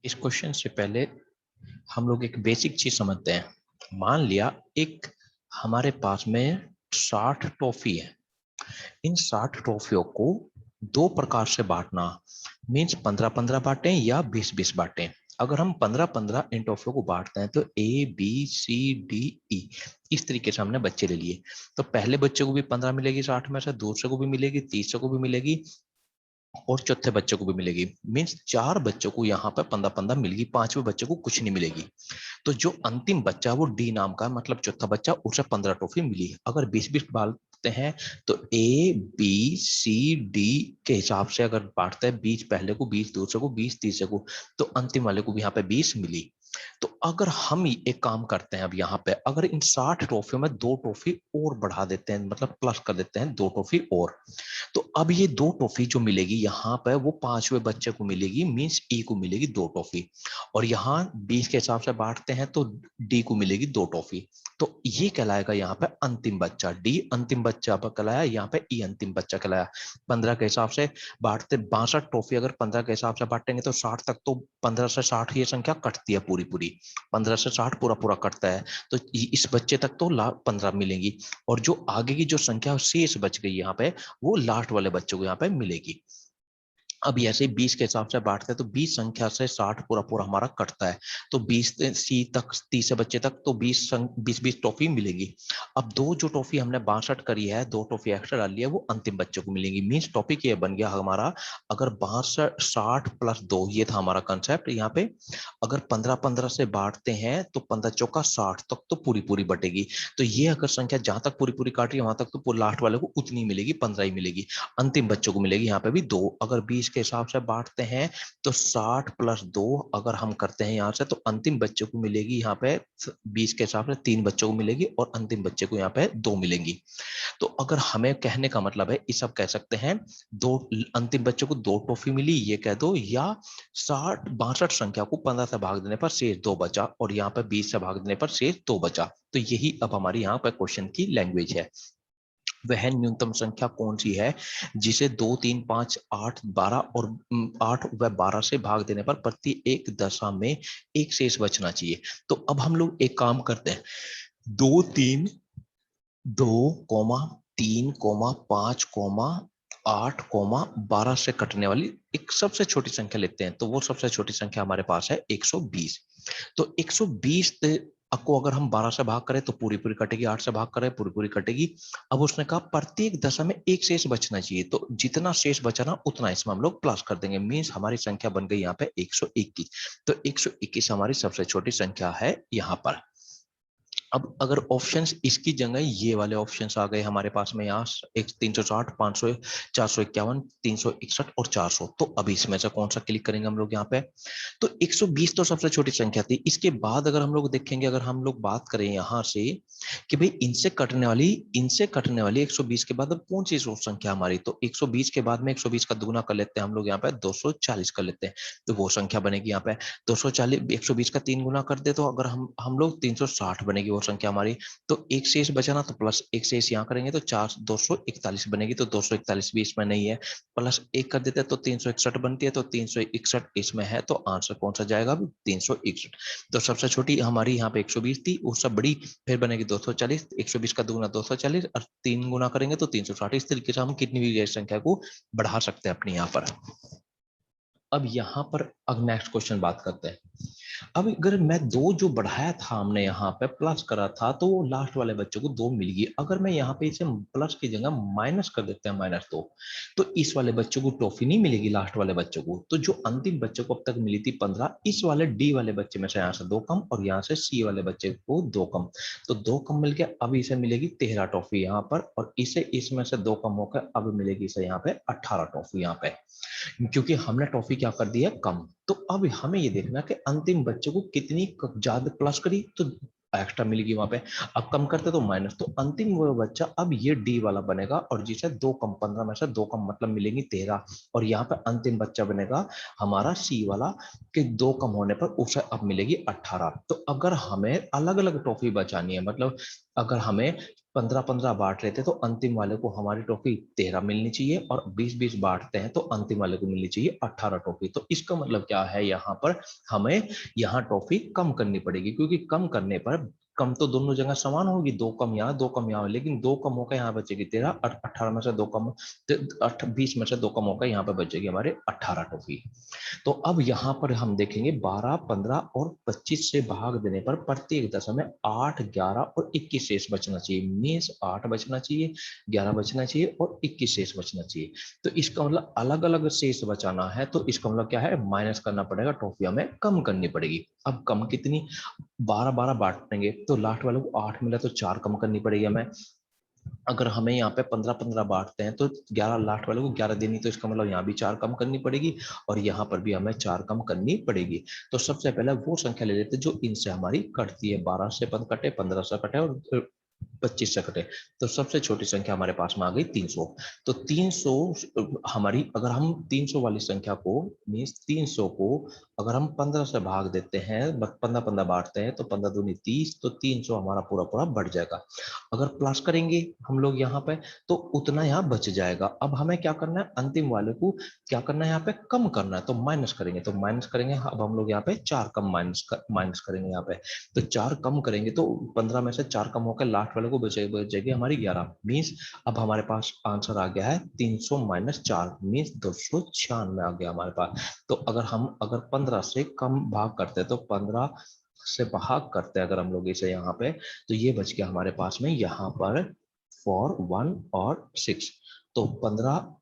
इस क्वेश्चन से पहले हम लोग एक बेसिक चीज समझते हैं। मान लिया एक हमारे पास में 60 टॉफी है। इन 60 टॉफियों को दो प्रकार से बांटना मीन्स 15-15 बांटें या 20-20 बांटें। अगर हम 15-15 इन टॉफियों को बांटते हैं तो A B C D E इस तरीके से हमने बच्चे ले लिए। तो पहले बच्चे को भी 15 मिलेगी 60 में से, दूसरे को भी मिलेगी, तीसरे को भी मिलेगी और चौथे बच्चे को भी मिलेगी। मीन्स चार बच्चों को यहाँ पर 15-15 मिलेगी, पांचवें बच्चे को कुछ नहीं मिलेगी। तो जो अंतिम बच्चा वो डी नाम का मतलब चौथा बच्चा, उसे 15 टॉफी मिली। अगर 20-20 बांटते हैं तो ए बी सी डी के हिसाब से अगर बांटते हैं 20 पहले को, 20 दूसरे को, 20 तीसरे को, तो अंतिम वाले को भी यहाँ पे 20 मिली। तो अगर हम एक काम करते हैं अब यहाँ पे, अगर इन 60 ट्रॉफियों में दो ट्रॉफी और बढ़ा देते हैं, मतलब प्लस कर देते हैं दो ट्रॉफी और, तो अब ये दो टॉफी जो मिलेगी यहाँ पे वो पांचवें बच्चे को मिलेगी, मींस ई को मिलेगी दो टॉफी। और यहाँ 20 के हिसाब से बांटते हैं तो डी को मिलेगी दो टॉफी। तो ये कहलाएगा यहाँ पे अंतिम बच्चा, डी अंतिम बच्चा कहलाया, यहाँ पे ई अंतिम बच्चा कहलाया। 15 के हिसाब से बांटते 62 टॉफी अगर 15 के हिसाब से बांटेंगे तो 60 तक, तो 15 से 60 ये संख्या कटती है पूरी पूरी, 15 से 60 पूरा पूरा कटता है। तो इस बच्चे तक तो 15 मिलेंगी और जो आगे की जो संख्या शेष बच गई यहाँ पे वो लास्ट वाले बच्चों को यहाँ पे मिलेगी। अब ऐसे 20 के हिसाब से बांटते हैं तो 20 संख्या से 60 पूरा पूरा हमारा कटता है। तो 20 सी तक, 30 बच्चे तक तो 20 टॉफी मिलेगी। अब दो जो टॉफी हमने 62 करी है, दो टॉफी एक्स्ट्रा डाल लिया, वो अंतिम बच्चे को मिलेंगी। मीन्स टॉपिक ये बन गया हमारा, अगर 62 60 प्लस 2 ये था हमारा कंसेप्ट यहाँ पे। अगर 15-15 से बांटते हैं तो 15 चौका 60 तक तो पूरी पूरी बटेगी। तो ये अगर संख्या जहां तक पूरी पूरी काट रही है वहां तक तो लास्ट वाले को उतनी मिलेगी, 15 ही मिलेगी। अंतिम बच्चों को मिलेगी यहाँ पे भी दो। अगर 20 के हिसाब से बांटते हैं तो 60 प्लस 2 अगर हम करते हैं यहाँ से तो अंतिम बच्चे को मिलेगी यहाँ पे 20 के हिसाब से 3 बच्चों को मिलेगी और अंतिम बच्चे को यहाँ पे 2 मिलेंगी। तो अगर हमें कहने का मतलब है, इस सब कह सकते हैं दो अंतिम बच्चों को दो टॉफी मिली ये कह दो, या 62 संख्या को 15 से भाग देने पर शेष दो बचा और यहाँ पे 20 से भाग देने पर शेष दो बचा। तो यही अब हमारी यहाँ पर क्वेश्चन की लैंग्वेज है। वह न्यूनतम संख्या कौन सी है जिसे 2 3 5 8 12 और 8 व 12 से भाग देने पर प्रति एक दशा में एक शेष बचना चाहिए। तो अब हम लोग एक काम करते हैं, 2 3 2,3,5,8,12 से कटने वाली एक सबसे छोटी संख्या लेते हैं। तो वो सबसे छोटी संख्या हमारे पास है 120। तो 120 को अगर हम 12 से भाग करें तो पूरी पूरी कटेगी, 8 से भाग करें पूरी पूरी कटेगी। अब उसने कहा प्रत्येक दशा में एक शेष बचना चाहिए, तो जितना शेष बचना उतना इसमें हम लोग प्लस कर देंगे। मीन्स हमारी संख्या बन गई यहाँ पे 121। तो 121 हमारी सबसे छोटी संख्या है यहाँ पर। अब अगर ऑप्शंस इसकी जगह ये वाले ऑप्शंस आ गए हमारे पास में, यहाँ 360 500 451 361 और 400, तो अब इसमें से कौन सा क्लिक करेंगे हम लोग यहाँ पे। तो 120 तो सबसे छोटी संख्या थी। इसके बाद अगर हम लोग देखेंगे, अगर हम लोग बात करें यहाँ से कि भाई इनसे कटने वाली 120 के बाद अब कौन सी संख्या हमारी, तो 120 के बाद में 120 का दुगुना कर लेते हैं हम लोग यहाँ पे, 240 कर लेते हैं। तो वो संख्या बनेगी यहाँ पे 240, 120 का 3 गुना कर दे तो अगर हम लोग 360 बनेगी वो संख्या हमारी। तो एक शेष बचा ना, तो प्लस एक शेष यहाँ करेंगे तो 241 बनेगी। तो 241 भी इसमें नहीं है, प्लस एक कर देते हैं तो 361 बनती है। तो 361 इसमें है, तो आंसर कौन सा जाएगा 361। तो सबसे छोटी हमारी यहाँ पे 120 थी, उससे बड़ी फिर बनेगी 240, 120 का दुगुना 240 और 3 गुना करेंगे तो 360। इस तरीके से हम कितनी भी संख्या को बढ़ा सकते हैं अपने यहाँ पर। अब यहाँ पर अब नेक्स्ट क्वेश्चन बात करते हैं। अब अगर मैं दो जो बढ़ाया था हमने यहाँ पे प्लस करा था तो वो लास्ट वाले बच्चों को दो मिल गई। अगर मैं यहाँ पे इसे प्लस की जगह माइनस कर देते हैं -2, तो इस वाले बच्चों को टॉफी नहीं मिलेगी लास्ट वाले बच्चों को। तो जो अंतिम बच्चों को अब तक मिली थी 15, इस वाले डी वाले बच्चे में से यहाँ से दो कम और यहाँ से सी वाले बच्चे को दो कम, तो दो कम मिल गया। अब इसे मिलेगी 13 टॉफी यहाँ पर, और इसे इसमें से दो कम होकर अब मिलेगी इसे यहाँ पे 18 टॉफी यहाँ पे, क्योंकि हमने टॉफी क्या कर दी है कम। तो अब हमें ये देखना कि अंतिम बच्चे को कितनी ज्यादा प्लस करी तो एक्स्ट्रा मिलेगी वहां पे, अब कम करते तो माइनस। तो अंतिम वो बच्चा अब ये डी वाला बनेगा और जिसे दो कम 15 में से दो कम मतलब मिलेंगी 13, और यहाँ पे अंतिम बच्चा बनेगा हमारा सी वाला कि दो कम होने पर उसे अब मिलेगी 18। तो अगर हमें अलग अलग टॉफी बचानी है, मतलब अगर हमें 15-15 बांट रहे थे तो अंतिम वाले को हमारी टॉफी 13 मिलनी चाहिए, और 20-20 बांटते हैं तो अंतिम वाले को मिलनी चाहिए 18 टॉफी। तो इसका मतलब क्या है, यहाँ पर हमें यहाँ टॉफी कम करनी पड़ेगी, क्योंकि कम करने पर कम तो दोनों जगह समान होगी, 2 कम यहाँ 2 कम यहाँ, लेकिन 2 कम होकर यहाँ बचेगी 13, 18 में से 2 कम, 20 में से 2 कम होकर यहाँ पर बचेगी हमारे 18 टॉफी। तो अब यहाँ पर हम देखेंगे 12, 15 और 25 से भाग देने पर प्रत्येक दशा में 8, 11 और 21 शेष बचना चाहिए। मीन्स 8 बचना चाहिए, 11 बचना चाहिए और 21 शेष बचना चाहिए। तो इसका मतलब अलग अलग शेष बचाना है, तो इसका मतलब क्या है, माइनस करना पड़ेगा, टॉफी हमें कम करनी पड़ेगी। अब कम कितनी, 12-12 बांटेंगे तो लास्ट वाले को 8 मिला तो 4 कम करनी पड़ेगी हमें। अगर हमें यहाँ पे 15-15 बांटते हैं तो 11 लास्ट वाले को 11 देनी, तो इसका मतलब यहाँ भी 4 कम करनी पड़ेगी और यहाँ पर भी हमें 4 कम करनी पड़ेगी। तो सबसे पहले वो संख्या ले लेते जो इनसे हमारी कटती है, 12 से कटे, 15 से कटे और 25 से कटे। तो सबसे छोटी संख्या हमारे पास में आ गई 300। तो 300 हमारी, अगर हम 300 वाली संख्या को, मीन्स 300 को अगर हम 15 से भाग देते हैं, 15-15 बांटते हैं तो 15 दूनी 30, तो 300 हमारा पूरा पूरा बढ़ जाएगा। अगर प्लस करेंगे हम लोग यहाँ पे तो उतना यहाँ बच जाएगा। अब हमें क्या करना है, अंतिम वाले को क्या करना है, यहाँ पे कम करना है, तो माइनस करेंगे, तो माइनस करेंगे। अब हम लोग यहाँ पे 4 कम माइनस करेंगे यहाँ पे, तो 4 कम करेंगे तो 15 में से 4 कम होकर लास्ट वाले को बचेगी हमारी 11। मीन्स अब हमारे पास आंसर आ गया है 300 माइनस 4, मीन्स 296 आ गया हमारे पास। तो अगर 15 से कम भाग करते हैं तो 15 से भाग करते हैं अगर हम लोग इसे यहाँ पे, तो ये बच गया हमारे पास में यहाँ पर 4, 1 और 6। तो 15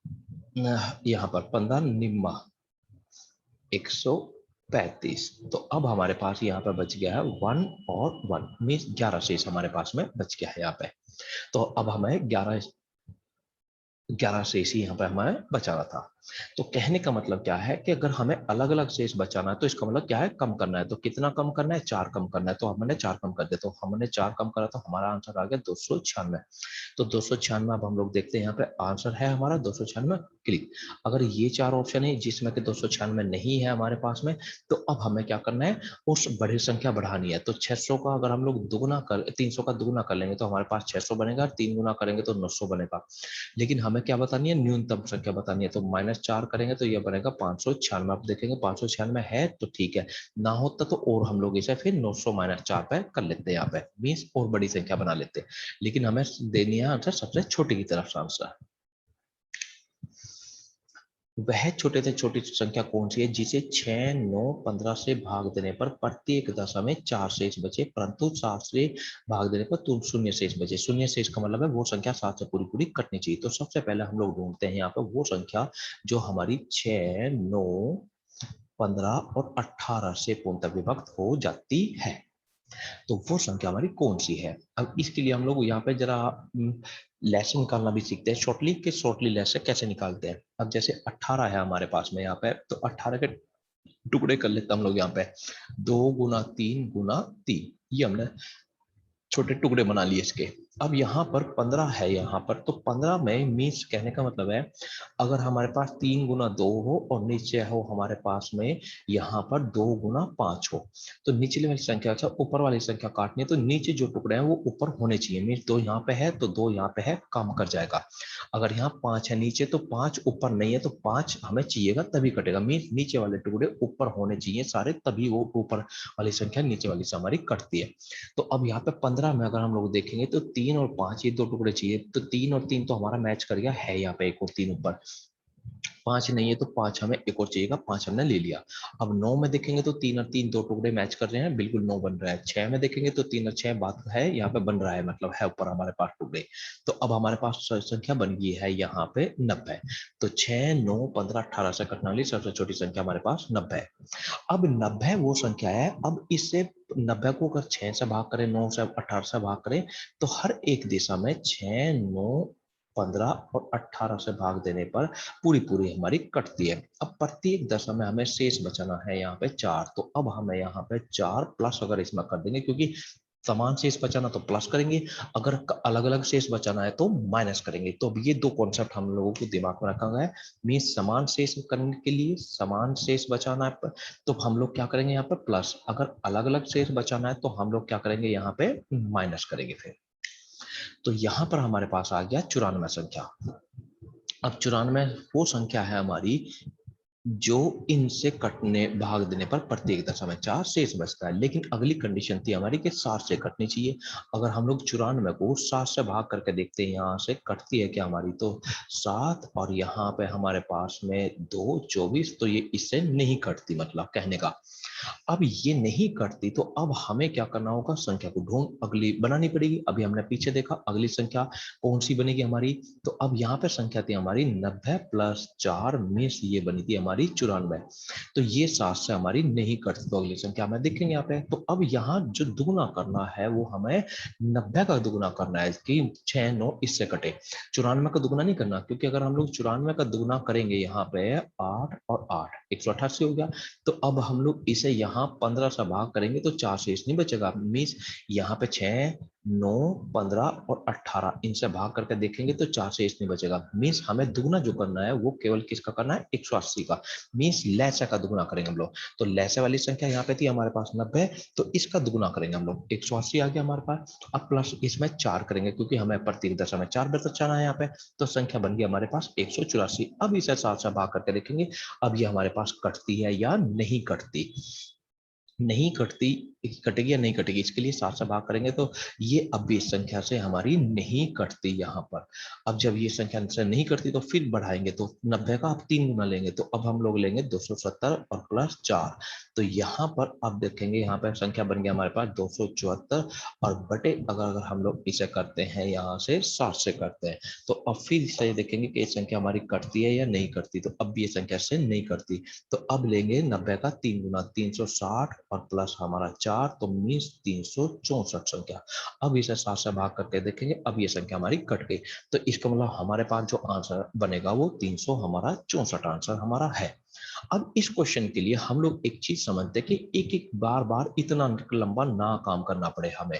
यहाँ पर 15 निम्मा 135। तो अब हमारे पास यहाँ पर बच गया है 1 और 1, मीन्स 11 शेष हमारे पास में बच गया है यहाँ पे। तो अब हमें 11 शेष ही यहाँ पे हमें बचाना था। तो कहने का मतलब क्या है कि अगर हमें अलग अलग शेष बचाना है तो इसका मतलब क्या है, कम करना है। तो कितना कम करना है, 4 कम करना है, तो हमने 4 कम कर दिया, तो हमने 4 कम करा तो हमारा आंसर आ गया 296। तो 296 अब हम लोग देखते हैं यहाँ पे आंसर है हमारा 296, क्लिक। अगर ये 4 ऑप्शन है जिसमें कि 296 नहीं है हमारे पास में, तो अब हमें क्या करना है, उस बड़ी संख्या बढ़ानी है। तो 600 का अगर हम लोग दुगुना कर 300 का दुगुना कर लेंगे तो हमारे पास 600 बनेगा, 3 गुना करेंगे तो 900 बनेगा। लेकिन हमें क्या बतानी है, न्यूनतम संख्या बतानी है, तो -4 करेंगे तो ये बनेगा 596। आप देखेंगे 596 है तो ठीक है, ना होता तो और हम लोग इसे फिर 900 -4 पे कर लेते हैं, यहाँ पे मीन्स और बड़ी संख्या बना लेते हैं। लेकिन हमें देनी है आंसर सबसे छोटी की तरफ से आंसर। वह छोटे से छोटी संख्या कौन सी है जिसे 6, 9, 15 से भाग देने पर प्रत्येक दशा में 4 शेष बचे, परंतु 7 से भाग देने पर तुम शून्य शेष बचे। शून्य शेष का मतलब है वो संख्या 7 से पूरी पूरी कटनी चाहिए। तो सबसे पहले हम लोग ढूंढते हैं यहाँ पर वो संख्या जो हमारी 6, 9, 15 और 18 से पूर्णतः विभक्त हो जाती है। तो वो संख्या हमारी कौन सी है। अब इसके लिए हम लोग यहाँ पे जरा लेसन निकालना भी सीखते हैं, शॉर्टली के शॉर्टली लेसन कैसे निकालते हैं। अब जैसे 18 है हमारे पास में यहाँ पे, तो 18 के टुकड़े कर लेते हैं हम लोग यहाँ पे, 2 गुना 3 गुना 3, ये हमने छोटे टुकड़े बना लिए इसके। अब यहाँ पर 15 है यहाँ पर, तो 15 में मीन्स कहने का मतलब है अगर हमारे पास 3 गुना 2 हो और नीचे हो हमारे पास में यहाँ पर 2 गुना 5 हो, तो निचले वाली संख्या अच्छा ऊपर वाली संख्या काटनी है, तो नीचे जो टुकड़े हैं वो ऊपर होने चाहिए। मीन्स 2 यहाँ पे है तो 2 यहाँ पे है, काम कर जाएगा। अगर यहाँ 5 है नीचे तो 5 ऊपर नहीं है, तो 5 हमें चाहिएगा तभी कटेगा। मीन्स नीचे वाले टुकड़े ऊपर होने चाहिए सारे, तभी वो ऊपर वाली संख्या नीचे वाली से हमारी कटती है। तो अब यहाँ पे 15 में अगर हम लोग देखेंगे तो 3 और 5 ये 2 टुकड़े चाहिए, तो 3 और 3 तो हमारा मैच कर गया है यहाँ पे, एक और 3 ऊपर, 5 नहीं है तो 5 हमें एक और चाहिएगा, 5 हमने ले लिया। अब 9 में देखेंगे तो 3 और 3 2 टुकड़े मैच कर रहे हैं, बिल्कुल 9 बन रहा है। 6 में देखेंगे तो 3 और 6 बात है यहाँ पे बन रहा है, मतलब है ऊपर हमारे पास टुकड़े। तो अब हमारे पास संख्या बन गई है यहाँ पे 90। तो 6, 9, 15, 18 से कटने वाली सबसे छोटी संख्या हमारे पास 90 है। अब 90 वो संख्या है, अब इससे 90 को अगर 6 से भाग करें, 9 से 18 से भाग करें, तो हर एक दिशा में 6, 9, 15 और 18 से भाग देने पर पूरी पूरी हमारी कटती है। अब प्रत्येक दशा में हमें शेष बचाना है यहाँ पे 4, तो अब हमें यहाँ पे 4 प्लस अगर इसमें कर देंगे, क्योंकि समान शेष बचाना तो प्लस करेंगे, अगर अलग अलग शेष बचाना है तो माइनस करेंगे। तो अब ये दो कॉन्सेप्ट हम लोगों को दिमाग में रखा गया है। मीन्स समान शेष करने के लिए समान शेष बचाना है तो हम लोग क्या करेंगे यहाँ पे प्लस, अगर अलग अलग शेष बचाना है तो हम लोग क्या करेंगे यहाँ पे माइनस करेंगे फिर। तो यहाँ पर हमारे पास आ गया 94 संख्या। अब 94 वो संख्या है हमारी जो इनसे कटने भाग देने पर प्रत्येक दशा में 4 शेष बचता है। लेकिन अगली कंडीशन थी हमारी कि 7 से कटनी चाहिए। अगर हम लोग 94 को 7 से भाग करके देखते हैं यहाँ से कटती है क्या हमारी, तो 7 और यहाँ पे हमारे पास में 2 24, तो ये इससे नहीं कटती, मतलब कहने का। अब ये नहीं कटती तो अब हमें क्या करना होगा, संख्या को ढूंढ अगली बनानी पड़ेगी। अभी हमने पीछे देखा अगली संख्या कौन सी बनेगी हमारी, तो अब यहाँ पे संख्या थी हमारी 90 प्लस 4 में से ये बनी थी हमारी 94। तो ये 7 से हमारी नहीं कटती, तो अगली संख्या हमें देखेंगे यहाँ पे। तो अब यहाँ जो दुगुना करना है वो हमें 90 का दुगुना करना है कि 6 9 इससे कटे। 94 का दुगुना नहीं करना, क्योंकि अगर हम लोग 94 का दुगुना करेंगे यहाँ पे 8 और 8 188 हो गया। तो अब हम लोग इसे यहाँ 15 से भाग करेंगे तो 4 शेष नहीं बचेगा। मीन्स यहाँ पे 6 9 15 और 18 इनसे भाग करके देखेंगे तो 4 शेष नहीं बचेगा। मीन्स हमें दुगुना जो करना है वो केवल किसका करना है, 180 का। मीन्स लैसे का दुगुना करेंगे हम लोग। तो लैसे वाली संख्या यहाँ पे थी हमारे पास 90, तो इसका दुगुना करेंगे हम लोग, 180 आ गया हमारे पास। अब प्लस इसमें 4 करेंगे क्योंकि हमें प्रत्येक दशा में 4 बचाना है यहाँ पे। तो संख्या बन गई हमारे पास 184। अब इसे 7 से भाग करके देखेंगे अब ये हमारे पास कटती है या नहीं कटती। नहीं कटती, कटेगी या नहीं कटेगी, इसके लिए 7 से भाग करेंगे तो ये अब भी इस संख्या से हमारी नहीं कटती यहाँ पर। अब जब ये संख्या से नहीं कटती तो फिर बढ़ाएंगे, तो 90 का अब 3 गुना लेंगे, तो अब हम लोग लेंगे 270 और प्लस 4। तो यहाँ पर अब देखेंगे यहाँ पर संख्या बन गया हमारे पास 274 और बटे अगर हम लोग इसे करते हैं यहाँ से 7 से करते हैं, तो अब फिर से देखेंगे कि ये संख्या हमारी कटती है या नहीं कटती। तो अब ये संख्या से नहीं कटती, तो अब लेंगे 90 का 3 गुना 360 और प्लस हमारा 4, तो मीन्स 364 संख्या। अब इसे 7 से भाग करके देखेंगे, अब ये संख्या हमारी कट गई। तो इसका मतलब हमारे पास जो आंसर बनेगा वो 300 हमारा 64 आंसर हमारा है। अब इस क्वेश्चन के लिए हम लोग एक चीज समझते हैं कि एक एक बार बार इतना लंबा ना काम करना पड़े हमें,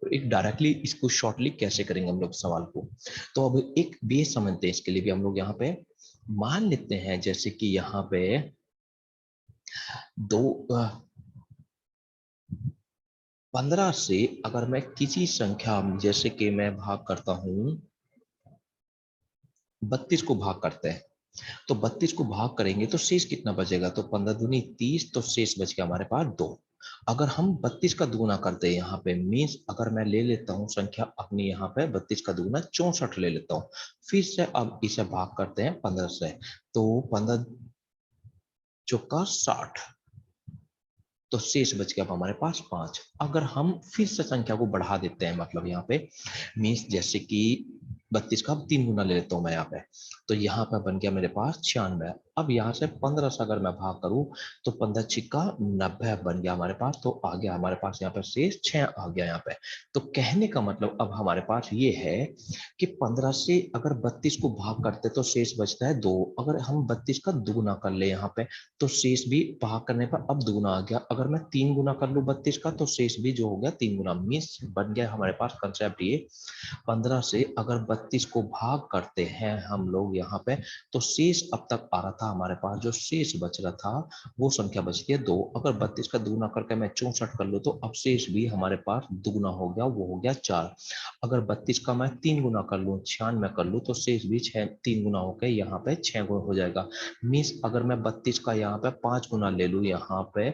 तो एक डायरेक्टली इसको शॉर्टली कैसे करेंगे हम लोग सवाल को। तो अब एक बेस समझते हैं, इसके लिए भी हम लोग यहाँ पे मान लेते हैं जैसे कि यहाँ पे दो 15 से अगर मैं किसी संख्या जैसे कि मैं भाग करता हूं 32 को भाग करते हैं, तो 32 को भाग करेंगे तो शेष कितना बचेगा, तो 15 दूनी 30, तो शेष बच गया हमारे पास 2। अगर हम 32 का दुगुना करते हैं यहाँ पे, मीन्स अगर मैं ले लेता हूँ संख्या अपनी यहाँ पे 32 का दुगुना 64 ले लेता हूँ, फिर से अब इसे भाग करते हैं 15 से, तो 15 चौका 60, तो शेष बच गया हमारे पास 5। अगर हम फिर से संख्या को बढ़ा देते हैं, मतलब यहाँ पे मीन्स जैसे कि 32 का अब 3 गुना ले लेता हूँ मैं यहाँ पे, तो यहाँ पे बन गया मेरे पास 96। अब यहाँ से 15 से अगर मैं भाग करूं तो 15 छिक्का 90 बन गया हमारे पास, तो आ गया हमारे पास यहाँ पे शेष 6 आ गया यहाँ पे। तो कहने का मतलब अब हमारे पास ये है कि 15 से अगर 32 को भाग करते तो शेष बचता है 2। अगर हम 32 का दुगुना कर ले यहाँ पे तो शेष भी भाग करने पर अब दुगुना आ गया। अगर मैं 3 गुना कर लूं 32 का तो शेष भी जो हो गया 3 गुना। मीन्स बन गया हमारे पास कंसेप्ट ये, 15 से अगर 32 को भाग करते हैं हम लोग यहाँ पे, तो शेष अब तक आ रहा था हमारे पास, जो शेष बच रहा था वो संख्या बच गया 2। अगर 32 का दुगुना करके मैं 64 कर लूं तो अब शेष भी हमारे पास दुगुना हो गया, वो हो गया 4। अगर 32 का मैं 3 गुना कर लूं 96 कर लूं तो शेष भी 3 गुना होकर यहाँ पे 6 गुना हो जाएगा। मीन्स अगर मैं 32 का यहाँ पे 5 गुना ले लूं यहाँ पे,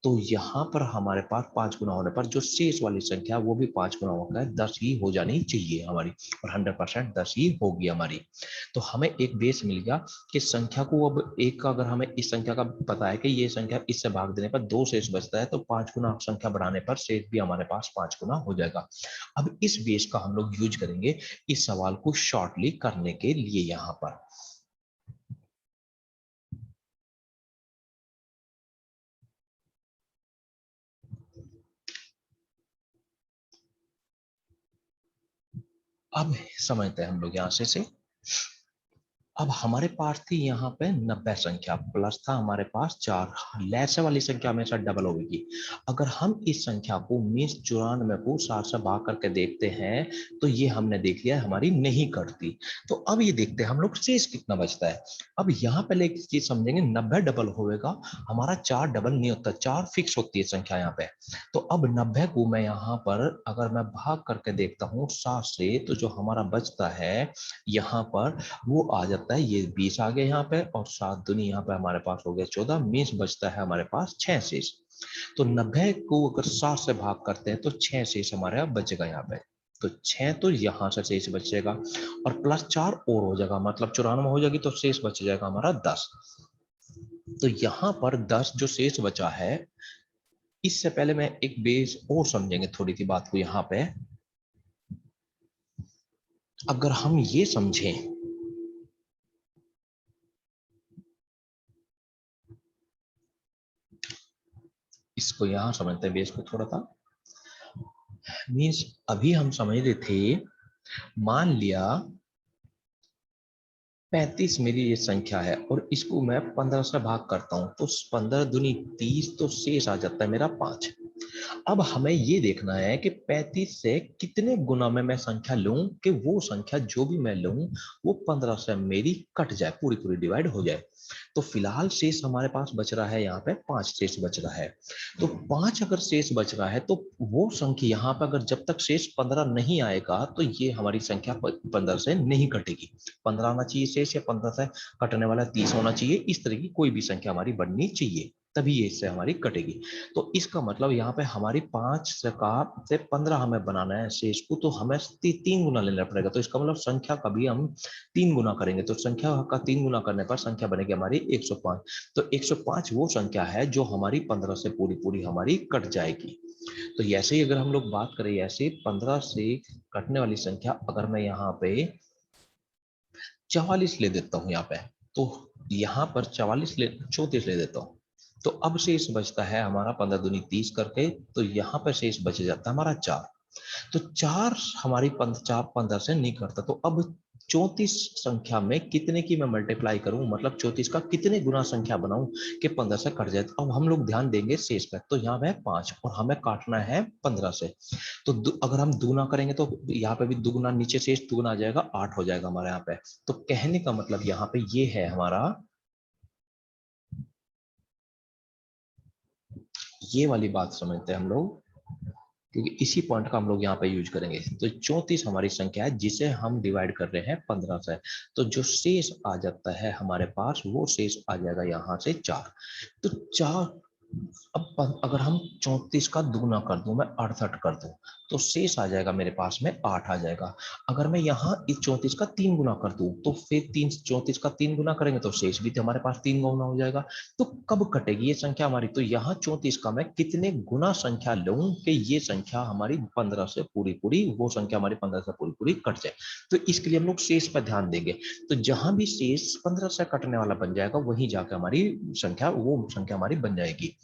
तो यहाँ पर हमारे पास 5 गुना होने पर जो शेष वाली संख्या वो भी 5 गुना होकर 10 ही हो जानी चाहिए हमारी, और 100% 10 ही होगी हमारी। तो हमें एक बेस मिल गया कि संख्या को अब एक का, अगर हमें इस संख्या का पता है कि ये संख्या इससे भाग देने पर 2 शेष बचता है, तो 5 गुना संख्या बढ़ाने पर शेष भी हमारे पास 5 गुना हो जाएगा। अब इस बेस का हम लोग यूज करेंगे इस सवाल को शॉर्टली करने के लिए यहाँ पर। अब समझते हैं हम लोग यहां से अब हमारे पास थी यहाँ पे 90 संख्या, प्लस था हमारे पास 4, लैसे वाली संख्या हमेशा डबल होगी। अगर हम इस संख्या को मीन्स 94 को 60 से भाग करके देखते हैं तो ये हमने देख लिया हमारी नहीं कटती। तो अब ये देखते हैं हम लोग शेष कितना बचता है। अब यहाँ पहले एक चीज समझेंगे, 90 डबल होगा, हमारा 4 डबल नहीं होता, 4 फिक्स होती है संख्या यहाँ पे। तो अब 90 को मैं यहाँ पर अगर मैं भाग करके देखता हूँ 60 से, तो जो हमारा बचता है यहाँ पर वो आ जाता है, ये 20 आ गया यहाँ पे, और 7 दूनी यहाँ पे हमारे पास हो गया 14, मीन्स बचता है हमारे पास 6 शेष। तो 90 को अगर 60 से भाग करते हैं तो 6 शेष हमारे बचेगा यहाँ पे। तो 6 तो यहाँ से शेष बचेगा, और प्लस 4 और हो जाएगा, मतलब 94 हो जाएगी, तो शेष बच जाएगा हमारा 10। तो यहाँ पर 10 जो शेष बचा है, इससे पहले मैं एक बेस और समझेंगे थोड़ी सी बात को यहाँ पे। अगर हम ये समझें, इसको यहां समझते हैं बेस को थोड़ा सा, मीन्स अभी हम समझ रहे थे, मान लिया 35 मेरी ये संख्या है और इसको मैं 15 से भाग करता हूं, तो 15 दूनी 30, तो शेष आ जाता है मेरा 5। अब हमें ये देखना है कि 35 से कितने गुना में मैं संख्या लूं कि वो संख्या जो भी मैं लूं वो 15 से मेरी कट जाए, पूरी पूरी डिवाइड हो जाए। तो फिलहाल शेष हमारे पास बच रहा है यहाँ पे 5 शेष बच रहा है। तो 5 अगर शेष बच रहा है तो वो संख्या यहाँ पे अगर जब तक शेष 15 नहीं आएगा तो ये हमारी संख्या 15 से नहीं कटेगी। 15 आना चाहिए शेष, या 15 से कटने वाला 30 होना चाहिए, इस तरह की कोई भी संख्या हमारी बननी चाहिए, तभी ये इससे हमारी कटेगी। तो इसका मतलब यहाँ पे हमारी 5 से 15 हमें बनाना है शेष को, तो हमें 3 गुना लेना पड़ेगा। तो इसका मतलब संख्या का भी हम 3 गुना करेंगे, तो संख्या का 3 गुना करने पर संख्या बनेगी हमारी 105। तो 105 वो संख्या है जो हमारी 15 से पूरी पूरी हमारी कट जाएगी। तो ऐसे ही अगर हम लोग बात करें, ऐसे 15 से कटने वाली संख्या अगर मैं यहाँ पे 44 ले देता हूँ यहाँ पे, तो यहाँ पर 34 ले देता हूँ, तो अब शेष बचता है हमारा 15 दूनी 30 करके, तो यहाँ पर शेष बच जाता है हमारा 4। तो 4 हमारी 15 से नहीं करता, तो अब 34 संख्या में कितने की मैं मल्टीप्लाई करूं, मतलब 34 का कितने गुना संख्या बनाऊं कि 15 से कट जाए। तो अब हम लोग ध्यान देंगे शेष पे, तो यहाँ पे 5 और हमें काटना है 15 से। तो अगर हम दुगुना करेंगे तो यहाँ पे भी दुगुना, नीचे शेष दुगुना आ जाएगा, 8 हो जाएगा हमारे यहाँ पे। तो कहने का मतलब यहाँ पे ये है हमारा, ये वाली बात समझते हैं हम लोग, क्योंकि इसी पॉइंट का हम लोग यहाँ पे यूज करेंगे। तो 34 हमारी संख्या है जिसे हम डिवाइड कर रहे हैं 15 से, तो जो शेष आ जाता है हमारे पास वो शेष आ जाएगा यहाँ से 4। तो 4, अब अगर हम 34 का दुगना कर दूं, मैं 68 कर दूं, तो शेष आ जाएगा मेरे पास में 8 आ जाएगा। अगर मैं यहाँ इस 34 का 3 गुना कर दूं, तो फिर 34 का 3 गुना करेंगे तो शेष भी तो हमारे पास 3 गुना हो जाएगा। तो कब कटेगी ये संख्या हमारी, तो यहाँ 34 का मैं कितने गुना संख्या लूं कि ये संख्या हमारी 15 से पूरी पूरी, वो संख्या हमारी 15 से पूरी पूरी कट जाए। तो इसके लिए हम लोग शेष पर ध्यान देंगे। तो जहां भी शेष 15 से कटने वाला बन जाएगा वहीं जाकर हमारी संख्या, वो संख्या हमारी बन जाएगी।